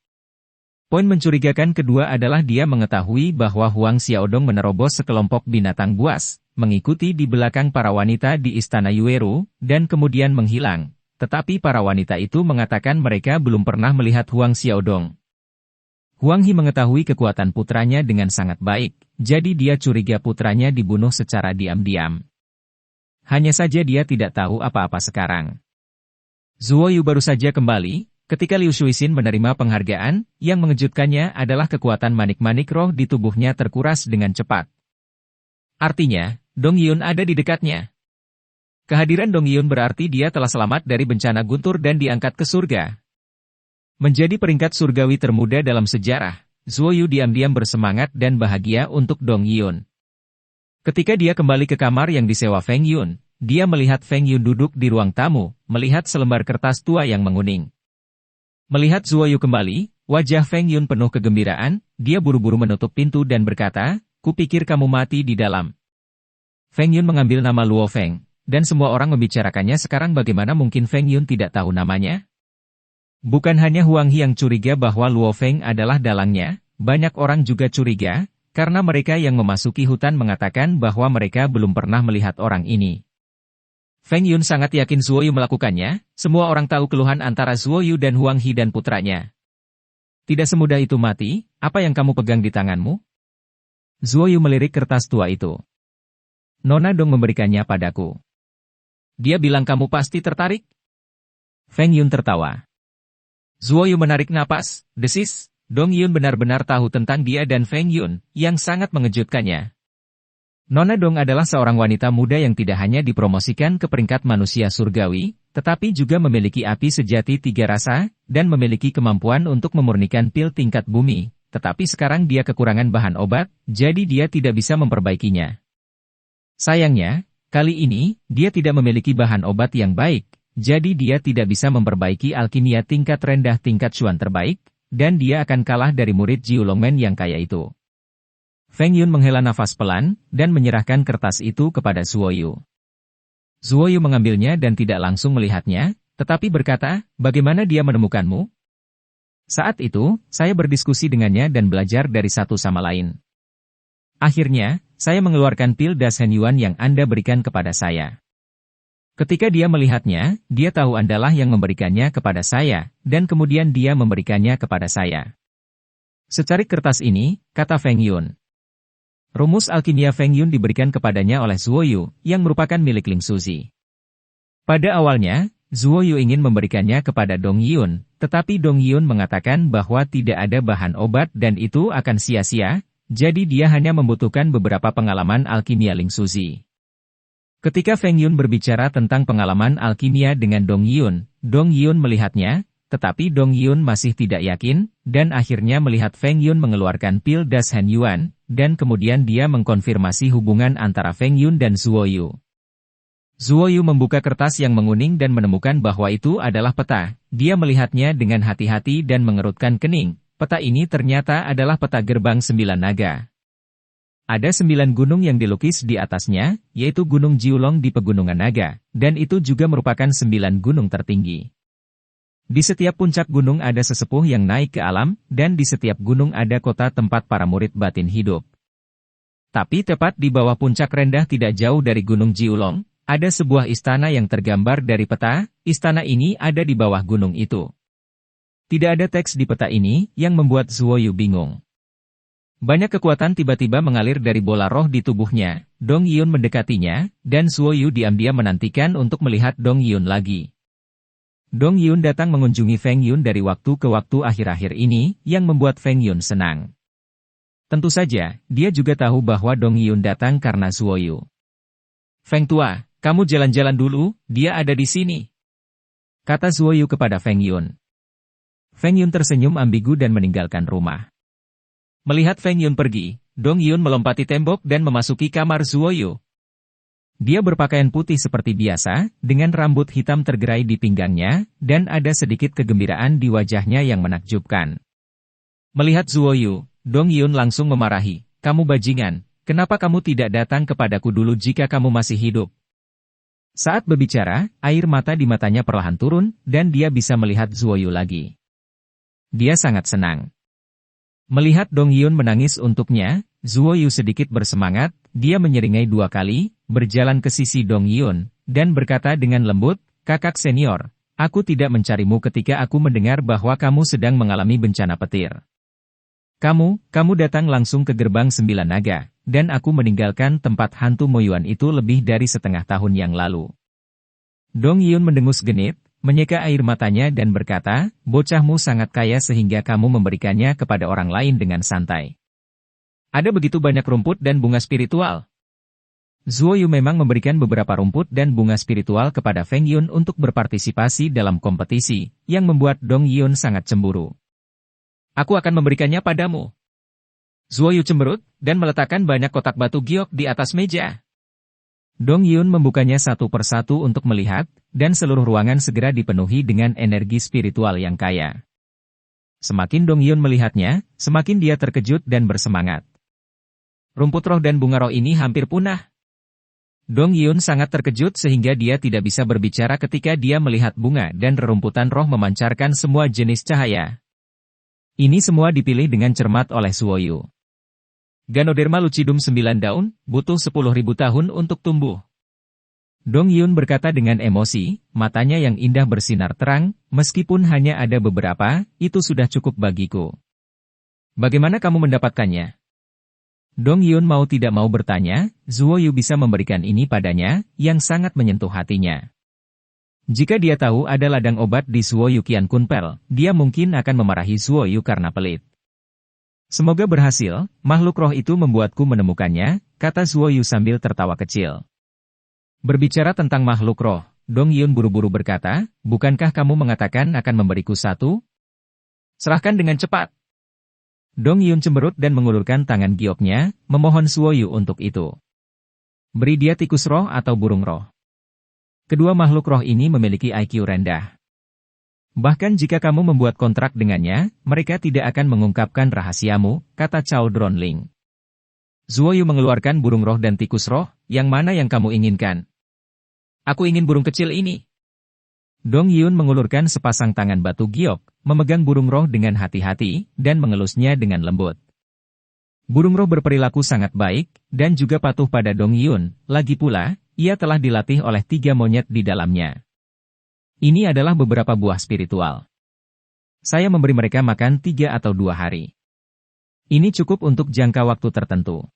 Poin mencurigakan kedua adalah dia mengetahui bahwa Huang Xiaodong menerobos sekelompok binatang buas, mengikuti di belakang para wanita di istana Yueru, dan kemudian menghilang. tetapi para wanita itu mengatakan mereka belum pernah melihat Huang Xiaodong. Huang He mengetahui kekuatan putranya dengan sangat baik, jadi dia curiga putranya dibunuh secara diam-diam. Hanya saja dia tidak tahu apa-apa sekarang. Zuo Yu baru saja kembali, ketika Liu Shuixin menerima penghargaan, yang mengejutkannya adalah kekuatan manik-manik roh di tubuhnya terkuras dengan cepat. Artinya, Dong Yun ada di dekatnya. Kehadiran Dong Yun berarti dia telah selamat dari bencana guntur dan diangkat ke surga. Menjadi peringkat surgawi termuda dalam sejarah, Zuo Yu diam-diam bersemangat dan bahagia untuk Dong Yun. Ketika dia kembali ke kamar yang disewa Feng Yun, dia melihat Feng Yun duduk di ruang tamu, melihat selembar kertas tua yang menguning. Melihat Zuo Yu kembali, wajah Feng Yun penuh kegembiraan, dia buru-buru menutup pintu dan berkata, "Kupikir kamu mati di dalam." Feng Yun mengambil nama Luo Feng, dan semua orang membicarakannya sekarang. Bagaimana mungkin Feng Yun tidak tahu namanya? Bukan hanya Huang He yang curiga bahwa Luo Feng adalah dalangnya, banyak orang juga curiga, karena mereka yang memasuki hutan mengatakan bahwa mereka belum pernah melihat orang ini. Feng Yun sangat yakin Zuo Yu melakukannya, semua orang tahu keluhan antara Zuo Yu dan Huang He dan putranya. Tidak semudah itu mati, apa yang kamu pegang di tanganmu? Zuo Yu melirik kertas tua itu. Nona Dong memberikannya padaku. Dia bilang kamu pasti tertarik? Feng Yun tertawa. Zuo Yu menarik napas, desis, Dong Yun benar-benar tahu tentang dia dan Feng Yun, yang sangat mengejutkannya. Nona Dong adalah seorang wanita muda yang tidak hanya dipromosikan ke peringkat manusia surgawi, tetapi juga memiliki api sejati 3 rasa, dan memiliki kemampuan untuk memurnikan pil tingkat bumi, tetapi sekarang dia kekurangan bahan obat, jadi dia tidak bisa memperbaikinya. Sayangnya, kali ini, dia tidak memiliki bahan obat yang baik, jadi dia tidak bisa memperbaiki alkimia tingkat rendah tingkat Chuan terbaik, dan dia akan kalah dari murid Jiu Longmen yang kaya itu. Feng Yun menghela nafas pelan, dan menyerahkan kertas itu kepada Zuo Yu. Zuo Yu mengambilnya dan tidak langsung melihatnya, tetapi berkata, bagaimana dia menemukanmu? Saat itu, saya berdiskusi dengannya dan belajar dari satu sama lain. Akhirnya, saya mengeluarkan pil Das Hen Yuan yang Anda berikan kepada saya. Ketika dia melihatnya, dia tahu Andalah yang memberikannya kepada saya, dan kemudian dia memberikannya kepada saya. Secarik kertas ini, kata Feng Yun. Rumus alkimia Feng Yun diberikan kepadanya oleh Zuo Yu, yang merupakan milik Ling Suzi. Pada awalnya, Zuo Yu ingin memberikannya kepada Dong Yun, tetapi Dong Yun mengatakan bahwa tidak ada bahan obat dan itu akan sia-sia, jadi dia hanya membutuhkan beberapa pengalaman alkimia Ling Suzi. Ketika Feng Yun berbicara tentang pengalaman alkimia dengan Dong Yun melihatnya, tetapi Dong Yun masih tidak yakin, dan akhirnya melihat Feng Yun mengeluarkan pil Das Hen Yuan, dan kemudian dia mengkonfirmasi hubungan antara Feng Yun dan Zuo Yu. Zuo Yu membuka kertas yang menguning dan menemukan bahwa itu adalah peta. Dia melihatnya dengan hati-hati dan mengerutkan kening. Peta ini ternyata adalah peta gerbang 9 naga. Ada 9 gunung yang dilukis di atasnya, yaitu Gunung Jiulong di Pegunungan Naga, dan itu juga merupakan 9 gunung tertinggi. Di setiap puncak gunung ada sesepuh yang naik ke alam, dan di setiap gunung ada kota tempat para murid batin hidup. Tapi tepat di bawah puncak rendah tidak jauh dari Gunung Jiulong, ada sebuah istana yang tergambar dari peta, istana ini ada di bawah gunung itu. Tidak ada teks di peta ini, yang membuat Zuo Yu bingung. Banyak kekuatan tiba-tiba mengalir dari bola roh di tubuhnya, Dong Yun mendekatinya, dan Zuo Yu diam-diam menantikan untuk melihat Dong Yun lagi. Dong Yun datang mengunjungi Feng Yun dari waktu ke waktu akhir-akhir ini, yang membuat Feng Yun senang. Tentu saja, dia juga tahu bahwa Dong Yun datang karena Zuo Yu. Feng Tua, kamu jalan-jalan dulu, dia ada di sini. Kata Zuo Yu kepada Feng Yun. Feng Yun tersenyum ambigu dan meninggalkan rumah. Melihat Feng Yun pergi, Dong Yun melompati tembok dan memasuki kamar Zuo Yu. Dia berpakaian putih seperti biasa, dengan rambut hitam tergerai di pinggangnya, dan ada sedikit kegembiraan di wajahnya yang menakjubkan. Melihat Zuo Yu, Dong Yun langsung memarahi, kamu bajingan, kenapa kamu tidak datang kepadaku dulu jika kamu masih hidup? Saat berbicara, air mata di matanya perlahan turun, dan dia bisa melihat Zuo Yu lagi. Dia sangat senang. Melihat Dong Yun menangis untuknya, Zuo Yu sedikit bersemangat, dia menyeringai 2 kali, berjalan ke sisi Dong Yun, dan berkata dengan lembut, kakak senior, Aku tidak mencarimu ketika aku mendengar bahwa kamu sedang mengalami bencana petir. Kamu datang langsung ke gerbang 9 naga, dan aku meninggalkan tempat hantu Moyuan itu lebih dari setengah tahun yang lalu. Dong Yun mendengus genit, menyeka air matanya dan berkata, bocahmu sangat kaya sehingga kamu memberikannya kepada orang lain dengan santai. Ada begitu banyak rumput dan bunga spiritual. Zuo Yu memang memberikan beberapa rumput dan bunga spiritual kepada Feng Yun untuk berpartisipasi dalam kompetisi, yang membuat Dong Yun sangat cemburu. Aku akan memberikannya padamu. Zuo Yu cemberut, dan meletakkan banyak kotak batu giok di atas meja. Dong Yun membukanya satu persatu untuk melihat, dan seluruh ruangan segera dipenuhi dengan energi spiritual yang kaya. Semakin Dong Yun melihatnya, semakin dia terkejut dan bersemangat. Rumput roh dan bunga roh ini hampir punah. Dong Yun sangat terkejut sehingga dia tidak bisa berbicara ketika dia melihat bunga dan rerumputan roh memancarkan semua jenis cahaya. Ini semua dipilih dengan cermat oleh Zuo Yu. Ganoderma lucidum 9 daun, butuh 10.000 tahun untuk tumbuh. Dong Yun berkata dengan emosi, matanya yang indah bersinar terang, meskipun hanya ada beberapa, itu sudah cukup bagiku. Bagaimana kamu mendapatkannya? Dong Yun mau tidak mau bertanya, Zuo Yu bisa memberikan ini padanya, yang sangat menyentuh hatinya. Jika dia tahu ada ladang obat di Zuo Yu Qian Kunpel, dia mungkin akan memarahi Zuo Yu karena pelit. Semoga berhasil, makhluk roh itu membuatku menemukannya, kata Zuo Yu sambil tertawa kecil. Berbicara tentang makhluk roh, Dong Yun buru-buru berkata, bukankah kamu mengatakan akan memberiku satu? Serahkan dengan cepat. Dong Yun cemberut dan mengulurkan tangan gioknya, memohon Zuo Yu untuk itu. Beri dia tikus roh atau burung roh. Kedua makhluk roh ini memiliki IQ rendah. Bahkan jika kamu membuat kontrak dengannya, mereka tidak akan mengungkapkan rahasiamu, kata Cao Dronling. Zuo Yu mengeluarkan burung roh dan tikus roh, yang mana yang kamu inginkan? Aku ingin burung kecil ini. Dong Yun mengulurkan sepasang tangan batu giok, memegang burung roh dengan hati-hati, dan mengelusnya dengan lembut. Burung roh berperilaku sangat baik, dan juga patuh pada Dong Yun, lagi pula, ia telah dilatih oleh 3 monyet di dalamnya. Ini adalah beberapa buah spiritual. Saya memberi mereka makan 3 atau 2 hari. Ini cukup untuk jangka waktu tertentu.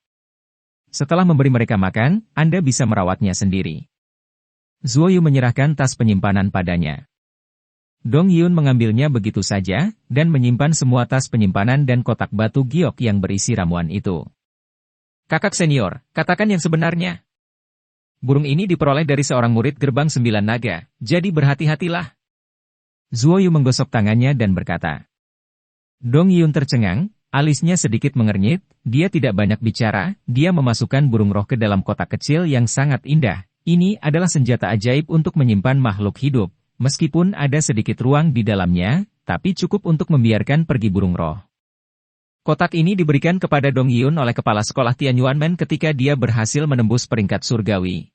Setelah memberi mereka makan, Anda bisa merawatnya sendiri. Zuo Yu menyerahkan tas penyimpanan padanya. Dong Yun mengambilnya begitu saja, dan menyimpan semua tas penyimpanan dan kotak batu giok yang berisi ramuan itu. Kakak senior, katakan yang sebenarnya. Burung ini diperoleh dari seorang murid gerbang 9 naga, jadi berhati-hatilah. Zuo Yu menggosok tangannya dan berkata. Dong Yun tercengang, alisnya sedikit mengernyit, dia tidak banyak bicara, dia memasukkan burung roh ke dalam kotak kecil yang sangat indah. Ini adalah senjata ajaib untuk menyimpan makhluk hidup, meskipun ada sedikit ruang di dalamnya, tapi cukup untuk membiarkan pergi burung roh. Kotak ini diberikan kepada Dong Yun oleh kepala sekolah Tianyuanmen ketika dia berhasil menembus peringkat surgawi.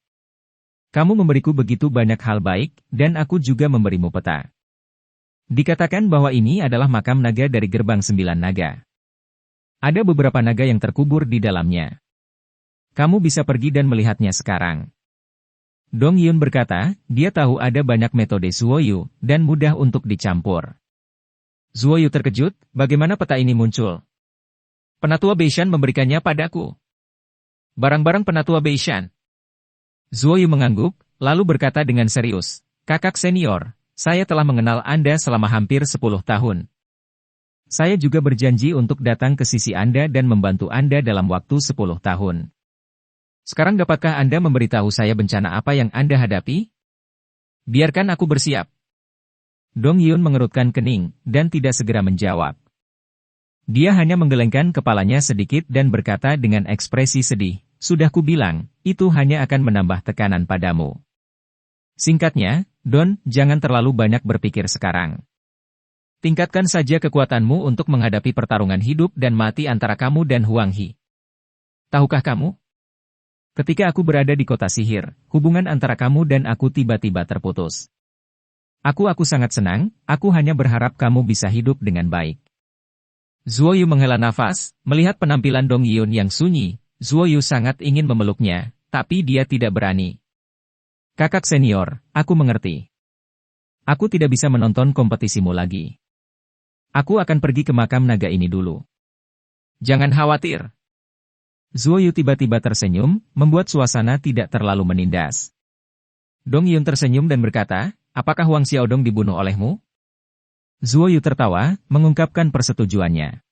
Kamu memberiku begitu banyak hal baik, dan aku juga memberimu peta. Dikatakan bahwa ini adalah makam naga dari gerbang 9 naga. Ada beberapa naga yang terkubur di dalamnya. Kamu bisa pergi dan melihatnya sekarang. Dong Yun berkata, dia tahu ada banyak metode Zuo Yu, dan mudah untuk dicampur. Zuo Yu terkejut, bagaimana peta ini muncul? Penatua Beishan memberikannya padaku. Barang-barang Penatua Beishan. Zuo Yu mengangguk, lalu berkata dengan serius, kakak senior, saya telah mengenal Anda selama hampir 10 tahun. Saya juga berjanji untuk datang ke sisi Anda dan membantu Anda dalam waktu 10 tahun. Sekarang dapatkah Anda memberitahu saya bencana apa yang Anda hadapi? Biarkan aku bersiap. Dong Yun mengerutkan kening, dan tidak segera menjawab. Dia hanya menggelengkan kepalanya sedikit dan berkata dengan ekspresi sedih, sudah kubilang, itu hanya akan menambah tekanan padamu. Singkatnya, Don, jangan terlalu banyak berpikir sekarang. Tingkatkan saja kekuatanmu untuk menghadapi pertarungan hidup dan mati antara kamu dan Huang He. Tahukah kamu? Ketika aku berada di kota sihir, hubungan antara kamu dan aku tiba-tiba terputus. Aku sangat senang, aku hanya berharap kamu bisa hidup dengan baik. Zuo Yu menghela nafas, melihat penampilan Dong Yun yang sunyi, Zuo Yu sangat ingin memeluknya, tapi dia tidak berani. Kakak senior, aku mengerti. Aku tidak bisa menonton kompetisimu lagi. Aku akan pergi ke makam naga ini dulu. Jangan khawatir. Zuo Yu tiba-tiba tersenyum, membuat suasana tidak terlalu menindas. Dong Yun tersenyum dan berkata, apakah Huang Xiaodong dibunuh olehmu? Zuo Yu tertawa, mengungkapkan persetujuannya.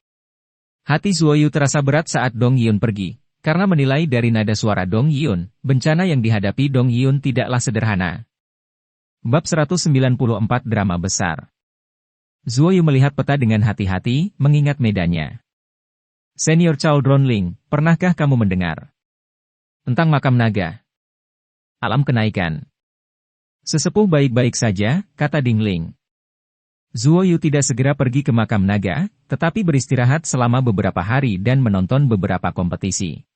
Hati Zuo Yu terasa berat saat Dong Yun pergi, karena menilai dari nada suara Dong Yun, bencana yang dihadapi Dong Yun tidaklah sederhana. Bab 194 Drama Besar. Zuo Yu melihat peta dengan hati-hati, mengingat medannya. Senior Chaldron Ling, pernahkah kamu mendengar tentang makam naga? Alam kenaikan. Sesepuh baik-baik saja, kata Ding Ling. Zuo Yu tidak segera pergi ke makam naga, tetapi beristirahat selama beberapa hari dan menonton beberapa kompetisi.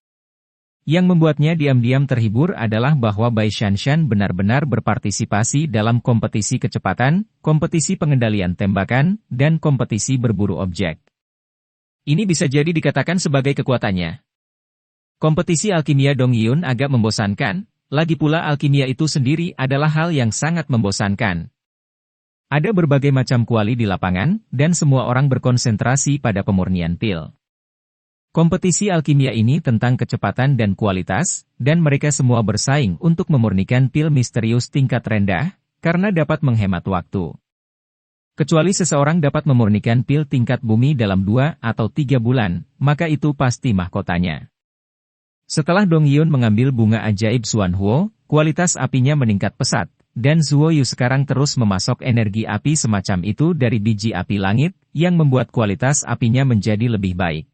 Yang membuatnya diam-diam terhibur adalah bahwa Bai Shanshan benar-benar berpartisipasi dalam kompetisi kecepatan, kompetisi pengendalian tembakan, dan kompetisi berburu objek. Ini bisa jadi dikatakan sebagai kekuatannya. Kompetisi alkimia Dong Yun agak membosankan, lagi pula alkimia itu sendiri adalah hal yang sangat membosankan. Ada berbagai macam kuali di lapangan, dan semua orang berkonsentrasi pada pemurnian pil. Kompetisi alkimia ini tentang kecepatan dan kualitas, dan mereka semua bersaing untuk memurnikan pil misterius tingkat rendah, karena dapat menghemat waktu. Kecuali seseorang dapat memurnikan pil tingkat bumi dalam 2 atau 3 bulan, maka itu pasti mahkotanya. Setelah Dong Yun mengambil bunga ajaib Xuanhuo, kualitas apinya meningkat pesat, dan Zuo Yu sekarang terus memasok energi api semacam itu dari biji api langit, yang membuat kualitas apinya menjadi lebih baik.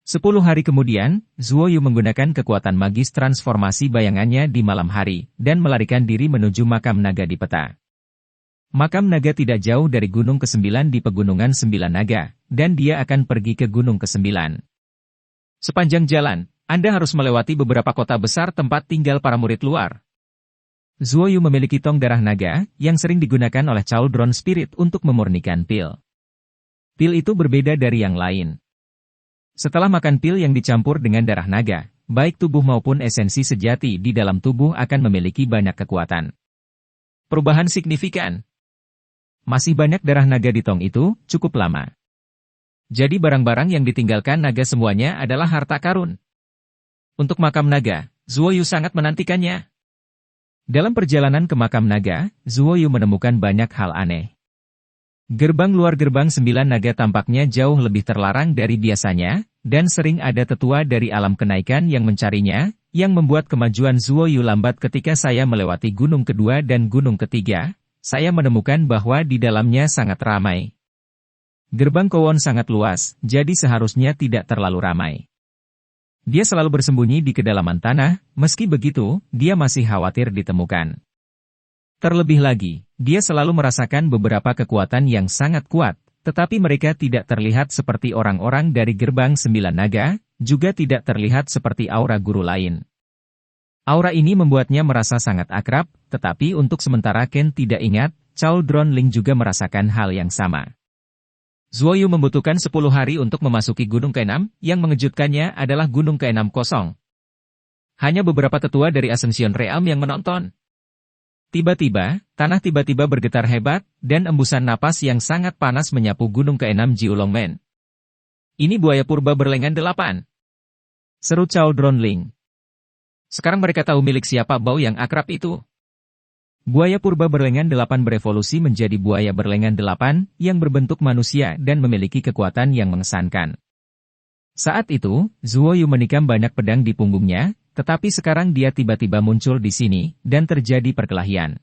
10 hari kemudian, Zuo Yu menggunakan kekuatan magis transformasi bayangannya di malam hari, dan melarikan diri menuju makam naga di peta. Makam naga tidak jauh dari gunung ke-9 di pegunungan 9 naga, dan dia akan pergi ke gunung ke-9. Sepanjang jalan, Anda harus melewati beberapa kota besar tempat tinggal para murid luar. Zuo Yu memiliki tong darah naga, yang sering digunakan oleh Chaldron Spirit untuk memurnikan pil. Pil itu berbeda dari yang lain. Setelah makan pil yang dicampur dengan darah naga, baik tubuh maupun esensi sejati di dalam tubuh akan memiliki banyak kekuatan. Perubahan signifikan. Masih banyak darah naga di tong itu, cukup lama. Jadi barang-barang yang ditinggalkan naga semuanya adalah harta karun. Untuk makam naga, Zuo Yu sangat menantikannya. Dalam perjalanan ke makam naga, Zuo Yu menemukan banyak hal aneh. Gerbang luar gerbang 9 naga tampaknya jauh lebih terlarang dari biasanya, dan sering ada tetua dari alam kenaikan yang mencarinya, yang membuat kemajuan Zuo Yu lambat ketika saya melewati gunung kedua dan gunung ketiga, saya menemukan bahwa di dalamnya sangat ramai. Gerbang Kowon sangat luas, jadi seharusnya tidak terlalu ramai. Dia selalu bersembunyi di kedalaman tanah, meski begitu, dia masih khawatir ditemukan. Terlebih lagi, dia selalu merasakan beberapa kekuatan yang sangat kuat, tetapi mereka tidak terlihat seperti orang-orang dari gerbang 9 naga, juga tidak terlihat seperti aura guru lain. Aura ini membuatnya merasa sangat akrab, tetapi untuk sementara Ken tidak ingat, Chaldron Ling juga merasakan hal yang sama. Zuo Yu membutuhkan 10 hari untuk memasuki gunung ke-6, yang mengejutkannya adalah gunung ke-6 kosong. Hanya beberapa tetua dari Ascension Realm yang menonton. Tiba-tiba, tanah tiba-tiba bergetar hebat, dan embusan napas yang sangat panas menyapu gunung ke-6 Jiulongmen. Ini buaya purba berlengan 8. Seru Chaldron Ling. Sekarang mereka tahu milik siapa bau yang akrab itu. Buaya purba berlengan 8 berevolusi menjadi buaya berlengan 8, yang berbentuk manusia dan memiliki kekuatan yang mengesankan. Saat itu, Zuo Yu menikam banyak pedang di punggungnya, tetapi sekarang dia tiba-tiba muncul di sini, dan terjadi perkelahian.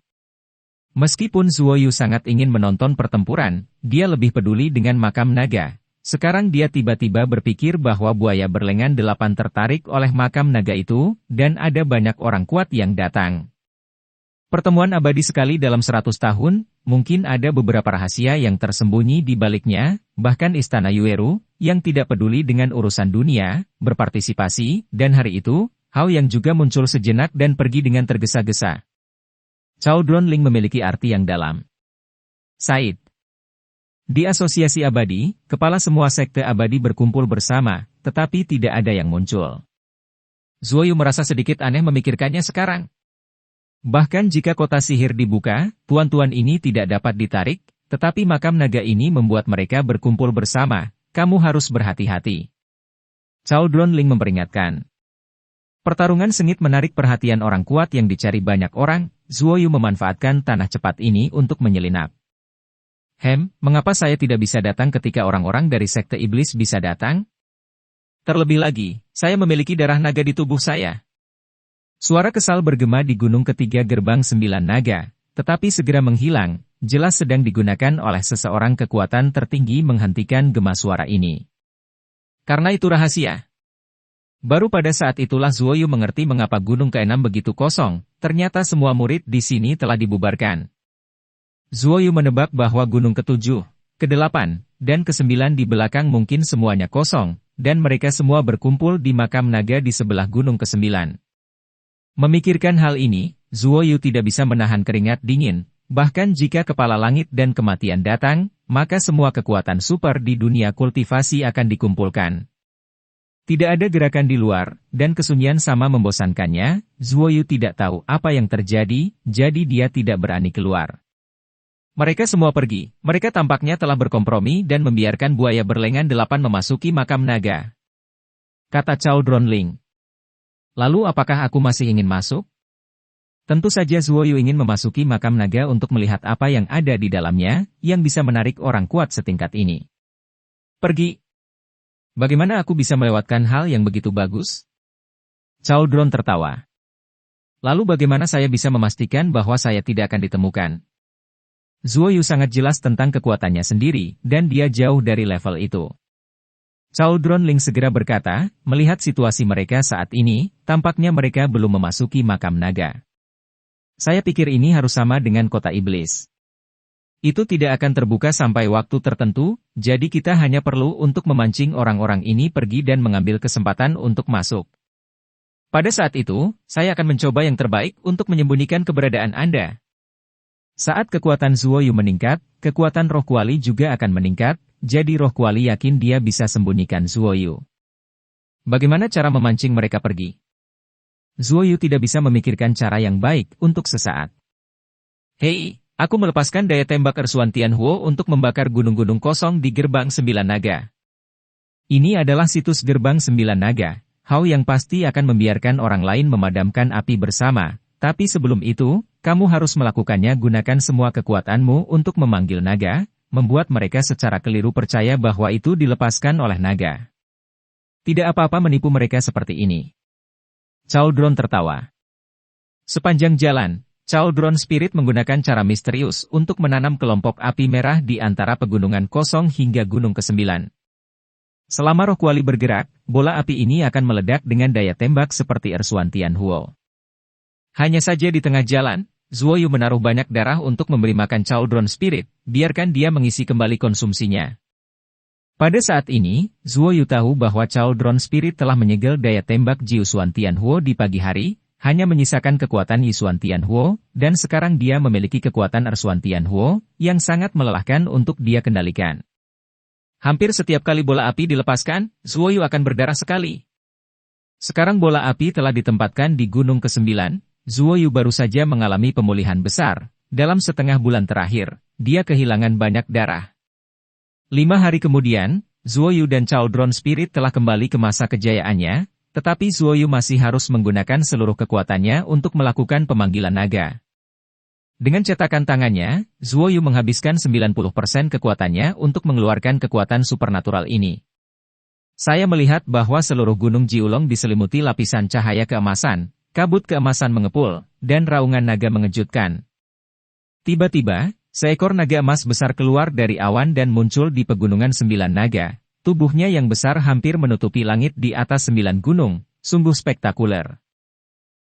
Meskipun Zuo Yu sangat ingin menonton pertempuran, dia lebih peduli dengan makam naga. Sekarang dia tiba-tiba berpikir bahwa buaya berlengan 8 tertarik oleh makam naga itu, dan ada banyak orang kuat yang datang. Pertemuan abadi sekali dalam 100 tahun, mungkin ada beberapa rahasia yang tersembunyi di baliknya, bahkan Istana Yueru, yang tidak peduli dengan urusan dunia, berpartisipasi, dan hari itu, Hao yang juga muncul sejenak dan pergi dengan tergesa-gesa. Chaldron Ling memiliki arti yang dalam. Said. Di asosiasi abadi, kepala semua sekte abadi berkumpul bersama, tetapi tidak ada yang muncul. Zuo Yu merasa sedikit aneh memikirkannya sekarang. Bahkan jika kota sihir dibuka, tuan-tuan ini tidak dapat ditarik, tetapi makam naga ini membuat mereka berkumpul bersama. Kamu harus berhati-hati. Cauldron Ling memperingatkan. Pertarungan sengit menarik perhatian orang kuat yang dicari banyak orang. Zuoyu memanfaatkan tanah cepat ini untuk menyelinap. Mengapa saya tidak bisa datang ketika orang-orang dari sekte iblis bisa datang? Terlebih lagi, saya memiliki darah naga di tubuh saya. Suara kesal bergema di gunung ketiga gerbang 9 naga, tetapi segera menghilang, jelas sedang digunakan oleh seseorang kekuatan tertinggi menghentikan gema suara ini. Karena itu rahasia. Baru pada saat itulah Zuoyu mengerti mengapa gunung ke-6 begitu kosong, ternyata semua murid di sini telah dibubarkan. Zuoyu menebak bahwa gunung ke-7, ke-8, dan ke-9 di belakang mungkin semuanya kosong, dan mereka semua berkumpul di makam naga di sebelah gunung ke-9. Memikirkan hal ini, Zuoyu tidak bisa menahan keringat dingin, bahkan jika kepala langit dan kematian datang, maka semua kekuatan super di dunia kultivasi akan dikumpulkan. Tidak ada gerakan di luar, dan kesunyian sama membosankannya. Zuoyu tidak tahu apa yang terjadi, jadi dia tidak berani keluar. Mereka semua pergi, mereka tampaknya telah berkompromi dan membiarkan buaya berlengan 8 memasuki makam naga. Kata Cauldron Ling. Lalu apakah aku masih ingin masuk? Tentu saja Zuoyu ingin memasuki makam naga untuk melihat apa yang ada di dalamnya, yang bisa menarik orang kuat setingkat ini. Pergi. Bagaimana aku bisa melewatkan hal yang begitu bagus? Cauldron tertawa. Lalu bagaimana saya bisa memastikan bahwa saya tidak akan ditemukan? Zuoyu sangat jelas tentang kekuatannya sendiri, dan dia jauh dari level itu. Cauldron Ling segera berkata, melihat situasi mereka saat ini, tampaknya mereka belum memasuki makam naga. Saya pikir ini harus sama dengan kota iblis. Itu tidak akan terbuka sampai waktu tertentu, jadi kita hanya perlu untuk memancing orang-orang ini pergi dan mengambil kesempatan untuk masuk. Pada saat itu, saya akan mencoba yang terbaik untuk menyembunyikan keberadaan Anda. Saat kekuatan Zuoyu meningkat, kekuatan roh kuali juga akan meningkat, jadi roh kuali yakin dia bisa sembunyikan Zuoyu. Bagaimana cara memancing mereka pergi? Zuoyu tidak bisa memikirkan cara yang baik untuk sesaat. Hei! Aku melepaskan daya tembak Ersuan Tianhuo untuk membakar gunung-gunung kosong di gerbang 9 naga. Ini adalah situs gerbang 9 naga. Hao yang pasti akan membiarkan orang lain memadamkan api bersama. Tapi sebelum itu, kamu harus melakukannya. Gunakan semua kekuatanmu untuk memanggil naga, membuat mereka secara keliru percaya bahwa itu dilepaskan oleh naga. Tidak apa-apa menipu mereka seperti ini. Cauldron tertawa. Sepanjang jalan, Cauldron Spirit menggunakan cara misterius untuk menanam kelompok api merah di antara pegunungan kosong hingga gunung ke-9. Selama roh kuali bergerak, bola api ini akan meledak dengan daya tembak seperti Ersuan Tianhuo. Hanya saja di tengah jalan, Zuoyu menaruh banyak darah untuk memberi makan Cauldron Spirit, biarkan dia mengisi kembali konsumsinya. Pada saat ini, Zuoyu tahu bahwa Cauldron Spirit telah menyegel daya tembak Jiusuan Tianhuo di pagi hari, hanya menyisakan kekuatan Yisuan Tianhuo, dan sekarang dia memiliki kekuatan Ersuan Tianhuo, yang sangat melelahkan untuk dia kendalikan. Hampir setiap kali bola api dilepaskan, Zuoyu akan berdarah sekali. Sekarang bola api telah ditempatkan di gunung ke-9, Zuoyu baru saja mengalami pemulihan besar. Dalam setengah bulan terakhir, dia kehilangan banyak darah. 5 hari kemudian, Zuoyu dan Cauldron Spirit telah kembali ke masa kejayaannya, tetapi Zuoyu masih harus menggunakan seluruh kekuatannya untuk melakukan pemanggilan naga. Dengan cetakan tangannya, Zuoyu menghabiskan 90% kekuatannya untuk mengeluarkan kekuatan supernatural ini. Saya melihat bahwa seluruh gunung Jiulong diselimuti lapisan cahaya keemasan, kabut keemasan mengepul, dan raungan naga mengejutkan. Tiba-tiba, seekor naga emas besar keluar dari awan dan muncul di pegunungan 9 naga. Tubuhnya yang besar hampir menutupi langit di atas 9 gunung, sungguh spektakuler.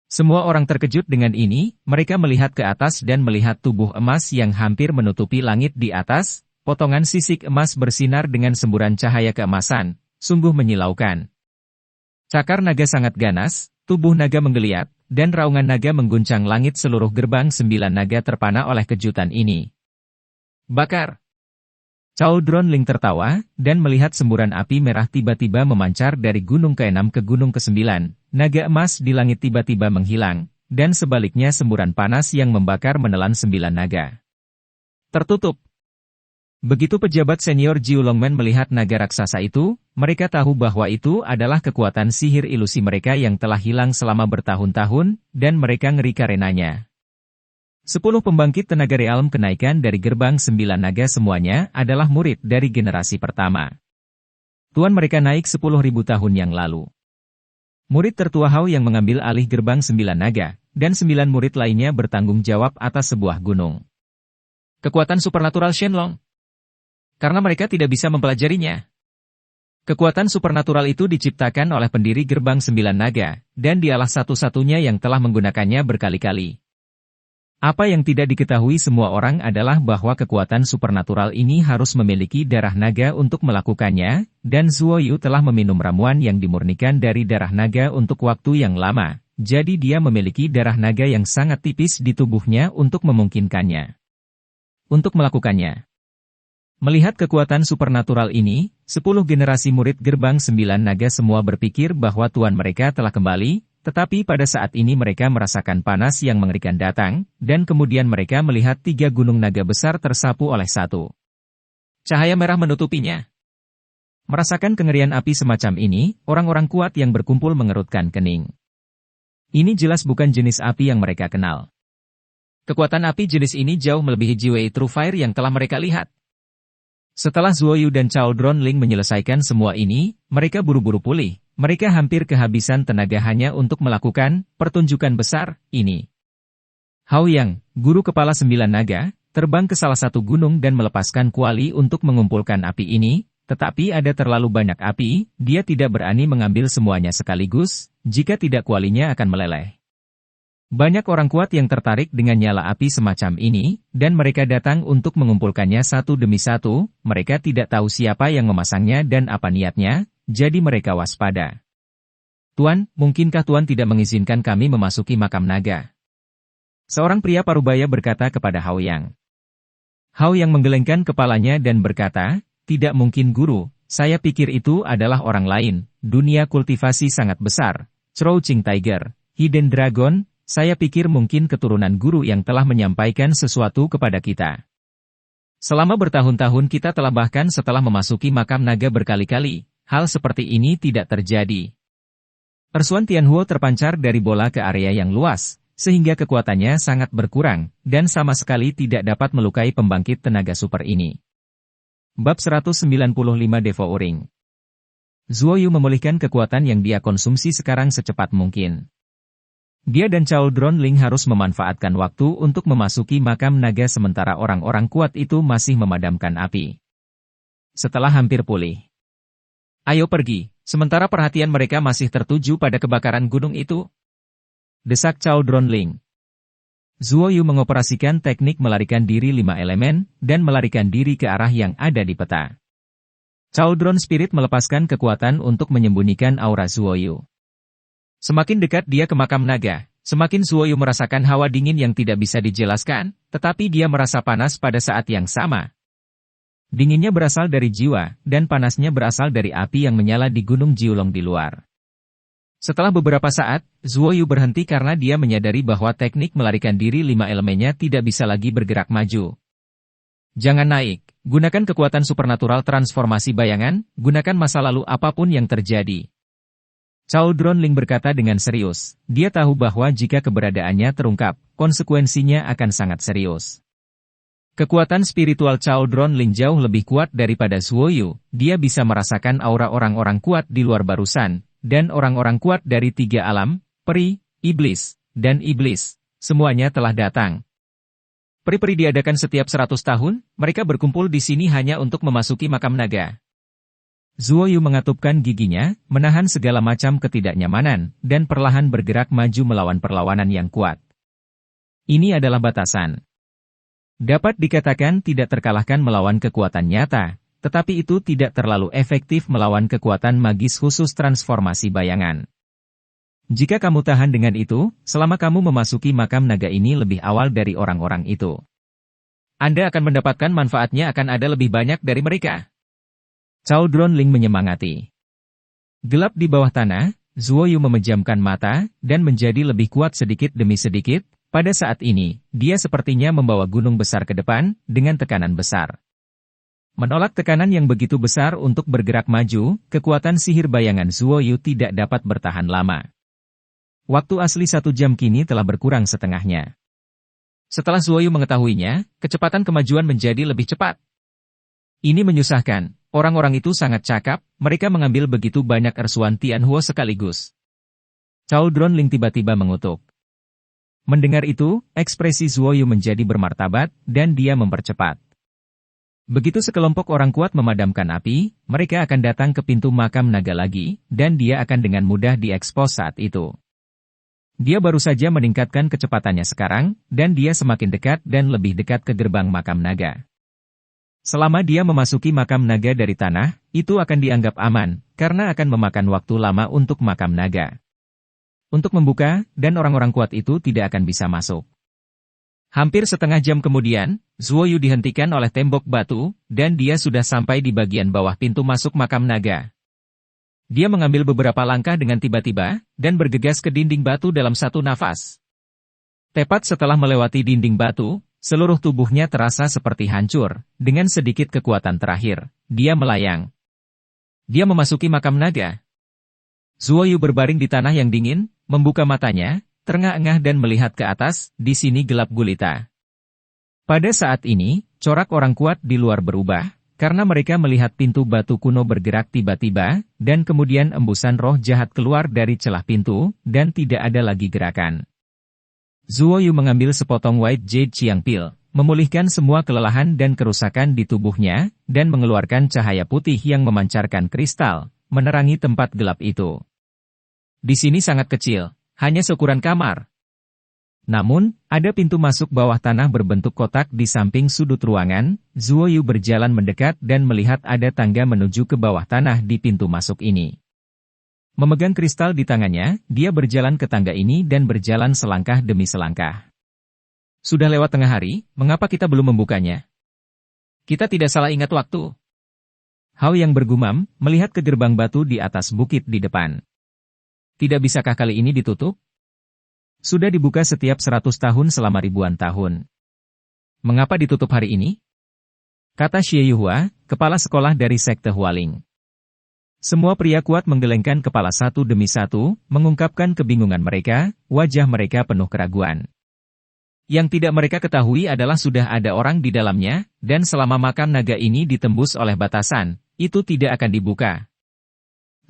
Semua orang terkejut dengan ini, mereka melihat ke atas dan melihat tubuh emas yang hampir menutupi langit di atas, potongan sisik emas bersinar dengan semburan cahaya keemasan, sungguh menyilaukan. Cakar naga sangat ganas, tubuh naga menggeliat, dan raungan naga mengguncang langit. Seluruh gerbang 9 naga terpana oleh kejutan ini. Bakar! Cauldron Ling tertawa, dan melihat semburan api merah tiba-tiba memancar dari gunung ke-6 ke gunung ke-9, naga emas di langit tiba-tiba menghilang, dan sebaliknya semburan panas yang membakar menelan 9 naga. Tertutup. Begitu pejabat senior Jiu Longmen melihat naga raksasa itu, mereka tahu bahwa itu adalah kekuatan sihir ilusi mereka yang telah hilang selama bertahun-tahun, dan mereka ngeri karenanya. 10 pembangkit tenaga realm kenaikan dari gerbang 9 naga semuanya adalah murid dari generasi pertama. Tuan mereka naik 10.000 tahun yang lalu. Murid tertua Hao yang mengambil alih gerbang 9 naga, dan 9 murid lainnya bertanggung jawab atas sebuah gunung. Kekuatan supernatural Shenlong. Karena mereka tidak bisa mempelajarinya. Kekuatan supernatural itu diciptakan oleh pendiri gerbang 9 naga, dan dialah satu-satunya yang telah menggunakannya berkali-kali. Apa yang tidak diketahui semua orang adalah bahwa kekuatan supernatural ini harus memiliki darah naga untuk melakukannya, dan Zuo Yu telah meminum ramuan yang dimurnikan dari darah naga untuk waktu yang lama, jadi dia memiliki darah naga yang sangat tipis di tubuhnya untuk memungkinkannya. Untuk melakukannya. Melihat kekuatan supernatural ini, 10 generasi murid gerbang 9 naga semua berpikir bahwa tuan mereka telah kembali, tetapi pada saat ini mereka merasakan panas yang mengerikan datang, dan kemudian mereka melihat 3 gunung naga besar tersapu oleh satu cahaya merah menutupinya. Merasakan kengerian api semacam ini, orang-orang kuat yang berkumpul mengerutkan kening. Ini jelas bukan jenis api yang mereka kenal. Kekuatan api jenis ini jauh melebihi Jiwei True Fire yang telah mereka lihat. Setelah Zuo Yu dan Cao Dronling menyelesaikan semua ini, mereka buru-buru pulih. Mereka hampir kehabisan tenaga hanya untuk melakukan pertunjukan besar ini. Hao Yang, guru kepala 9 naga, terbang ke salah satu gunung dan melepaskan kuali untuk mengumpulkan api ini, tetapi ada terlalu banyak api, dia tidak berani mengambil semuanya sekaligus, jika tidak kualinya akan meleleh. Banyak orang kuat yang tertarik dengan nyala api semacam ini, dan mereka datang untuk mengumpulkannya satu demi satu, mereka tidak tahu siapa yang memasangnya dan apa niatnya, jadi mereka waspada. Tuan, mungkinkah Tuan tidak mengizinkan kami memasuki makam naga? Seorang pria parubaya berkata kepada Hao Yang. Hao Yang menggelengkan kepalanya dan berkata, tidak mungkin guru, saya pikir itu adalah orang lain, dunia kultivasi sangat besar, Crouching Tiger, Hidden Dragon, saya pikir mungkin keturunan guru yang telah menyampaikan sesuatu kepada kita. Selama bertahun-tahun kita telah bahkan setelah memasuki makam naga berkali-kali, hal seperti ini tidak terjadi. Persuan Tianhuo terpancar dari bola ke area yang luas, sehingga kekuatannya sangat berkurang, dan sama sekali tidak dapat melukai pembangkit tenaga super ini. Bab 195 Devouring. Zuo Yu memulihkan kekuatan yang dia konsumsi sekarang secepat mungkin. Dia dan Cao Dronling harus memanfaatkan waktu untuk memasuki makam naga sementara orang-orang kuat itu masih memadamkan api. Setelah hampir pulih. Ayo pergi, sementara perhatian mereka masih tertuju pada kebakaran gunung itu. Desak Cao Dronling. Zuo Yu mengoperasikan teknik melarikan diri 5 elemen, dan melarikan diri ke arah yang ada di peta. Cao Dron Spirit melepaskan kekuatan untuk menyembunyikan aura Zuo Yu. Semakin dekat dia ke makam naga, semakin Zuo Yu merasakan hawa dingin yang tidak bisa dijelaskan, tetapi dia merasa panas pada saat yang sama. Dinginnya berasal dari jiwa, dan panasnya berasal dari api yang menyala di Gunung Jiulong di luar. Setelah beberapa saat, Zuo Yu berhenti karena dia menyadari bahwa teknik melarikan diri 5 elemennya tidak bisa lagi bergerak maju. Jangan naik, gunakan kekuatan supernatural transformasi bayangan, gunakan masa lalu apapun yang terjadi. Cao Dronling berkata dengan serius, dia tahu bahwa jika keberadaannya terungkap, konsekuensinya akan sangat serius. Kekuatan spiritual Cao Dronling jauh lebih kuat daripada Zuo Yu, dia bisa merasakan aura orang-orang kuat di luar barusan, dan orang-orang kuat dari 3 alam, peri, iblis, dan iblis, semuanya telah datang. Peri-peri diadakan setiap 100 tahun, mereka berkumpul di sini hanya untuk memasuki makam naga. Zuo Yu mengatupkan giginya, menahan segala macam ketidaknyamanan, dan perlahan bergerak maju melawan perlawanan yang kuat. Ini adalah batasan. Dapat dikatakan tidak terkalahkan melawan kekuatan nyata, tetapi itu tidak terlalu efektif melawan kekuatan magis khusus transformasi bayangan. Jika kamu tahan dengan itu, selama kamu memasuki makam naga ini lebih awal dari orang-orang itu, Anda akan mendapatkan manfaatnya akan ada lebih banyak dari mereka. Cao Dronling menyemangati. Gelap di bawah tanah, Zuoyu memejamkan mata, dan menjadi lebih kuat sedikit demi sedikit. Pada saat ini, dia sepertinya membawa gunung besar ke depan, dengan tekanan besar. Menolak tekanan yang begitu besar untuk bergerak maju, kekuatan sihir bayangan Zuoyu tidak dapat bertahan lama. Waktu asli 1 jam kini telah berkurang setengahnya. Setelah Zuoyu mengetahuinya, kecepatan kemajuan menjadi lebih cepat. Ini menyusahkan, orang-orang itu sangat cakap, mereka mengambil begitu banyak ersuan Tianhuo sekaligus. Cao Dronling tiba-tiba mengutuk. Mendengar itu, ekspresi Zuoyu menjadi bermartabat, dan dia mempercepat. Begitu sekelompok orang kuat memadamkan api, mereka akan datang ke pintu makam naga lagi, dan dia akan dengan mudah diekspos saat itu. Dia baru saja meningkatkan kecepatannya sekarang, dan dia semakin dekat dan lebih dekat ke gerbang makam naga. Selama dia memasuki makam naga dari tanah, itu akan dianggap aman, karena akan memakan waktu lama untuk makam naga. Untuk membuka, dan orang-orang kuat itu tidak akan bisa masuk. Hampir setengah jam kemudian, Zuoyu dihentikan oleh tembok batu, dan dia sudah sampai di bagian bawah pintu masuk makam naga. Dia mengambil beberapa langkah dengan tiba-tiba, dan bergegas ke dinding batu dalam satu nafas. Tepat setelah melewati dinding batu, seluruh tubuhnya terasa seperti hancur, dengan sedikit kekuatan terakhir, dia melayang. Dia memasuki makam naga. Zuoyu berbaring di tanah yang dingin, membuka matanya, terengah-engah dan melihat ke atas, di sini gelap gulita. Pada saat ini, corak orang kuat di luar berubah, karena mereka melihat pintu batu kuno bergerak tiba-tiba, dan kemudian embusan roh jahat keluar dari celah pintu, dan tidak ada lagi gerakan. Zuoyu mengambil sepotong White Jade Chiang Pil, memulihkan semua kelelahan dan kerusakan di tubuhnya, dan mengeluarkan cahaya putih yang memancarkan kristal, menerangi tempat gelap itu. Di sini sangat kecil. Hanya seukuran kamar. Namun, ada pintu masuk bawah tanah berbentuk kotak di samping sudut ruangan. Zuoyu berjalan mendekat dan melihat ada tangga menuju ke bawah tanah di pintu masuk ini. Memegang kristal di tangannya, dia berjalan ke tangga ini dan berjalan selangkah demi selangkah. Sudah lewat tengah hari, mengapa kita belum membukanya? Kita tidak salah ingat waktu. Hao yang bergumam, melihat ke gerbang batu di atas bukit di depan. Tidak bisakah kali ini ditutup? Sudah dibuka setiap 100 tahun selama ribuan tahun. Mengapa ditutup hari ini? Kata Xie Yuhua, kepala sekolah dari sekte Hualing. Semua pria kuat menggelengkan kepala satu demi satu, mengungkapkan kebingungan mereka, wajah mereka penuh keraguan. Yang tidak mereka ketahui adalah sudah ada orang di dalamnya, dan selama makam naga ini ditembus oleh batasan, itu tidak akan dibuka.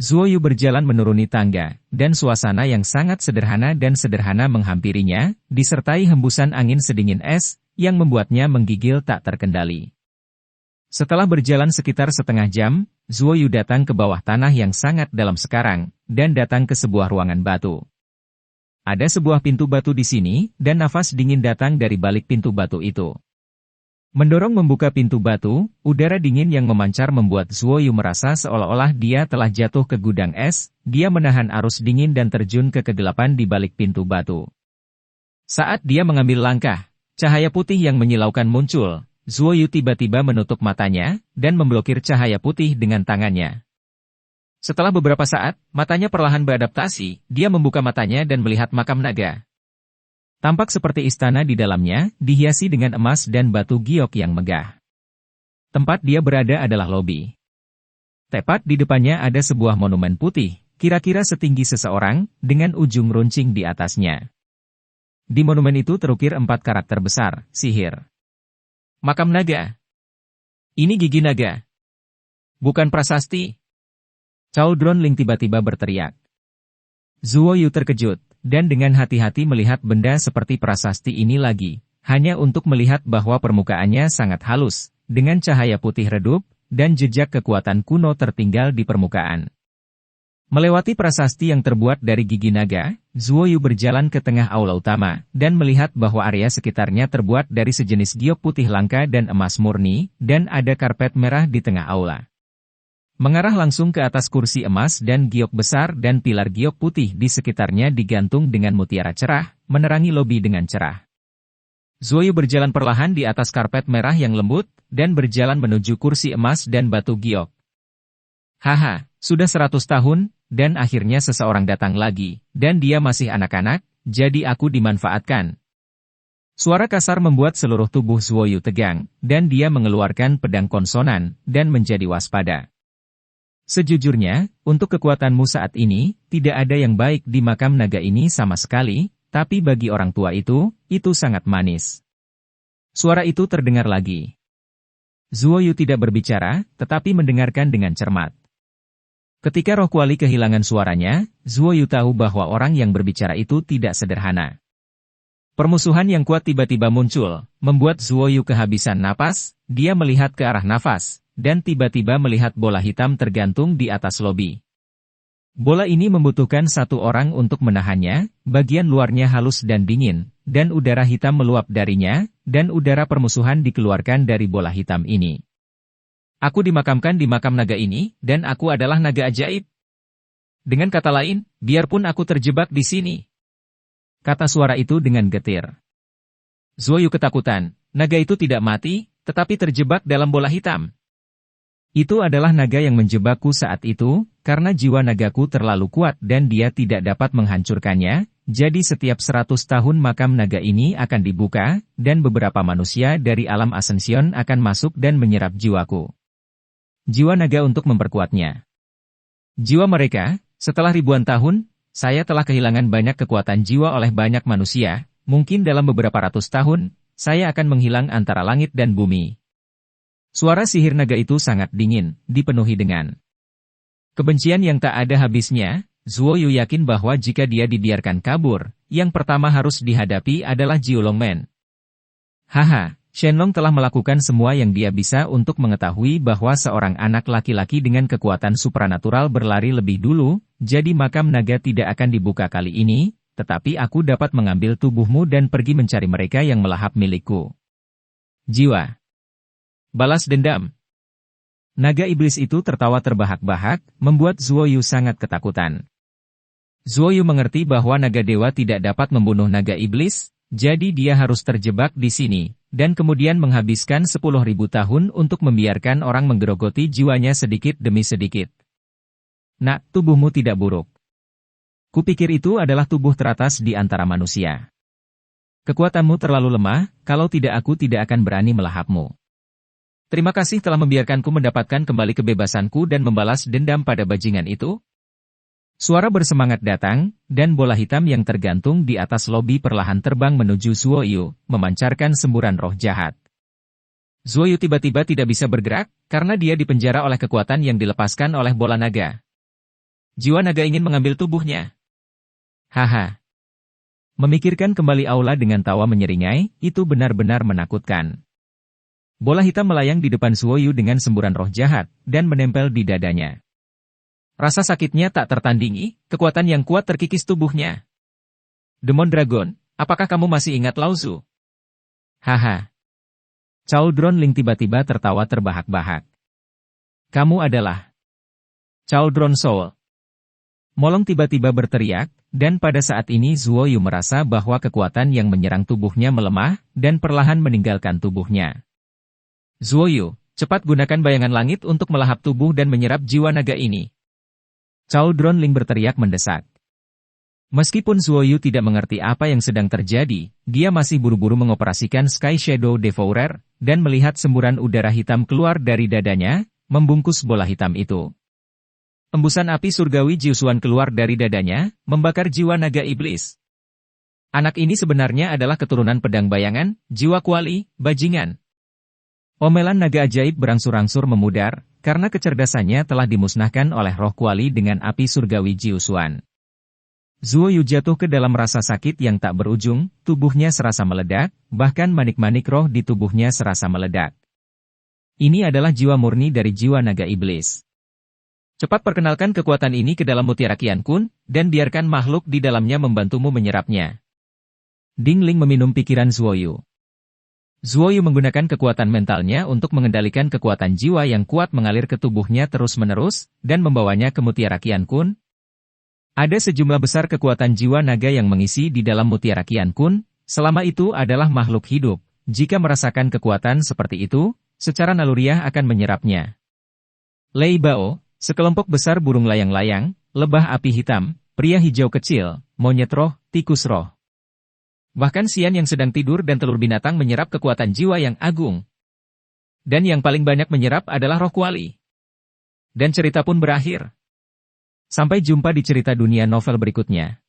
Zuoyu berjalan menuruni tangga, dan suasana yang sangat sederhana menghampirinya, disertai hembusan angin sedingin es, yang membuatnya menggigil tak terkendali. Setelah berjalan sekitar setengah jam, Zuoyu datang ke bawah tanah yang sangat dalam sekarang, dan datang ke sebuah ruangan batu. Ada sebuah pintu batu di sini, dan nafas dingin datang dari balik pintu batu itu. Mendorong membuka pintu batu, udara dingin yang memancar membuat Zuoyu merasa seolah-olah dia telah jatuh ke gudang es, dia menahan arus dingin dan terjun ke kegelapan di balik pintu batu. Saat dia mengambil langkah, cahaya putih yang menyilaukan muncul, Zuoyu tiba-tiba menutup matanya, dan memblokir cahaya putih dengan tangannya. Setelah beberapa saat, matanya perlahan beradaptasi, dia membuka matanya dan melihat makam naga. Tampak seperti istana di dalamnya, dihiasi dengan emas dan batu giok yang megah. Tempat dia berada adalah lobi. Tepat di depannya ada sebuah monumen putih, kira-kira setinggi seseorang, dengan ujung runcing di atasnya. Di monumen itu terukir 4 karakter besar, sihir. Makam naga. Ini gigi naga. Bukan prasasti. Cao Dronling tiba-tiba berteriak. Zuoyu terkejut, dan dengan hati-hati melihat benda seperti prasasti ini lagi, hanya untuk melihat bahwa permukaannya sangat halus, dengan cahaya putih redup, dan jejak kekuatan kuno tertinggal di permukaan. Melewati prasasti yang terbuat dari gigi naga, Zuoyu berjalan ke tengah aula utama, dan melihat bahwa area sekitarnya terbuat dari sejenis giok putih langka dan emas murni, dan ada karpet merah di tengah aula. Mengarah langsung ke atas kursi emas dan giok besar dan pilar giok putih di sekitarnya digantung dengan mutiara cerah, menerangi lobi dengan cerah. Zuoyu berjalan perlahan di atas karpet merah yang lembut, dan berjalan menuju kursi emas dan batu giok. Haha, Sudah 100 tahun, dan akhirnya seseorang datang lagi, dan dia masih anak-anak, jadi aku dimanfaatkan. Suara kasar membuat seluruh tubuh Zuoyu tegang, dan dia mengeluarkan pedang konsonan, dan menjadi waspada. Sejujurnya, untuk kekuatanmu saat ini, tidak ada yang baik di makam naga ini sama sekali, tapi bagi orang tua itu sangat manis. Suara itu terdengar lagi. Zuoyu tidak berbicara, tetapi mendengarkan dengan cermat. Ketika roh kuali kehilangan suaranya, Zuoyu tahu bahwa orang yang berbicara itu tidak sederhana. Permusuhan yang kuat tiba-tiba muncul, membuat Zuoyu kehabisan napas, dia melihat ke arah nafas, dan tiba-tiba melihat bola hitam tergantung di atas lobi. Bola ini membutuhkan satu orang untuk menahannya, bagian luarnya halus dan dingin, dan udara hitam meluap darinya, dan udara permusuhan dikeluarkan dari bola hitam ini. Aku dimakamkan di makam naga ini, dan aku adalah naga ajaib. Dengan kata lain, biarpun aku terjebak di sini. Kata suara itu dengan getir. Zuoyu ketakutan, naga itu tidak mati, tetapi terjebak dalam bola hitam. Itu adalah naga yang menjebakku saat itu, karena jiwa nagaku terlalu kuat dan dia tidak dapat menghancurkannya, jadi setiap 100 tahun makam naga ini akan dibuka, dan beberapa manusia dari alam Ascension akan masuk dan menyerap jiwaku. Jiwa naga untuk memperkuatnya. Jiwa mereka, setelah ribuan tahun, saya telah kehilangan banyak kekuatan jiwa oleh banyak manusia, mungkin dalam beberapa ratus tahun, saya akan menghilang antara langit dan bumi. Suara sihir naga itu sangat dingin, dipenuhi dengan kebencian yang tak ada habisnya. Zuoyu yakin bahwa jika dia dibiarkan kabur, yang pertama harus dihadapi adalah Jiulongmen. Haha, Shenlong telah melakukan semua yang dia bisa untuk mengetahui bahwa seorang anak laki-laki dengan kekuatan supranatural berlari lebih dulu, jadi makam naga tidak akan dibuka kali ini, tetapi aku dapat mengambil tubuhmu dan pergi mencari mereka yang melahap milikku. Jiwa. Balas dendam. Naga iblis itu tertawa terbahak-bahak, membuat Zuoyu sangat ketakutan. Zuoyu mengerti bahwa naga dewa tidak dapat membunuh naga iblis, jadi dia harus terjebak di sini, dan kemudian menghabiskan 10.000 tahun untuk membiarkan orang menggerogoti jiwanya sedikit demi sedikit. Nak, tubuhmu tidak buruk. Kupikir itu adalah tubuh teratas di antara manusia. Kekuatanmu terlalu lemah, kalau tidak aku tidak akan berani melahapmu. Terima kasih telah membiarkanku mendapatkan kembali kebebasanku dan membalas dendam pada bajingan itu. Suara bersemangat datang, dan bola hitam yang tergantung di atas lobi perlahan terbang menuju Zuoyu, memancarkan semburan roh jahat. Zuoyu tiba-tiba tidak bisa bergerak, karena dia dipenjara oleh kekuatan yang dilepaskan oleh bola naga. Jiwa naga ingin mengambil tubuhnya. Haha. Memikirkan kembali aula dengan tawa menyeringai, itu benar-benar menakutkan. Bola hitam melayang di depan Zuoyu dengan semburan roh jahat, dan menempel di dadanya. Rasa sakitnya tak tertandingi, kekuatan yang kuat terkikis tubuhnya. Demon Dragon, apakah kamu masih ingat Lao Zu? Haha. Chaldron Ling tiba-tiba tertawa terbahak-bahak. Kamu adalah Chaldron Soul. Molong tiba-tiba berteriak, dan pada saat ini Zuoyu merasa bahwa kekuatan yang menyerang tubuhnya melemah, dan perlahan meninggalkan tubuhnya. Zuoyu, cepat gunakan bayangan langit untuk melahap tubuh dan menyerap jiwa naga ini. Chaldron Ling berteriak mendesak. Meskipun Zuoyu tidak mengerti apa yang sedang terjadi, dia masih buru-buru mengoperasikan Sky Shadow Devourer, dan melihat semburan udara hitam keluar dari dadanya, membungkus bola hitam itu. Embusan api surgawi Jiusuan keluar dari dadanya, membakar jiwa naga iblis. Anak ini sebenarnya adalah keturunan pedang bayangan, jiwa kuali, bajingan. Omelan naga ajaib berangsur-angsur memudar, karena kecerdasannya telah dimusnahkan oleh roh kuali dengan api surgawi Jiusuan. Zuoyu jatuh ke dalam rasa sakit yang tak berujung, tubuhnya serasa meledak, bahkan manik-manik roh di tubuhnya serasa meledak. Ini adalah jiwa murni dari jiwa naga iblis. Cepat perkenalkan kekuatan ini ke dalam mutiara Qian Kun, dan biarkan makhluk di dalamnya membantumu menyerapnya. Ding Ling meminum pikiran Zuoyu. Zuoyu menggunakan kekuatan mentalnya untuk mengendalikan kekuatan jiwa yang kuat mengalir ke tubuhnya terus-menerus, dan membawanya ke mutiara Qian Kun. Ada sejumlah besar kekuatan jiwa naga yang mengisi di dalam mutiara Qian Kun, selama itu adalah makhluk hidup. Jika merasakan kekuatan seperti itu, secara naluriah akan menyerapnya. Lei Bao, Sekelompok besar burung layang-layang, lebah api hitam, pria hijau kecil, monyet roh, tikus roh. Bahkan Xian yang sedang tidur dan telur binatang menyerap kekuatan jiwa yang agung. Dan yang paling banyak menyerap adalah roh kuali. Dan cerita pun berakhir. Sampai jumpa di cerita dunia novel berikutnya.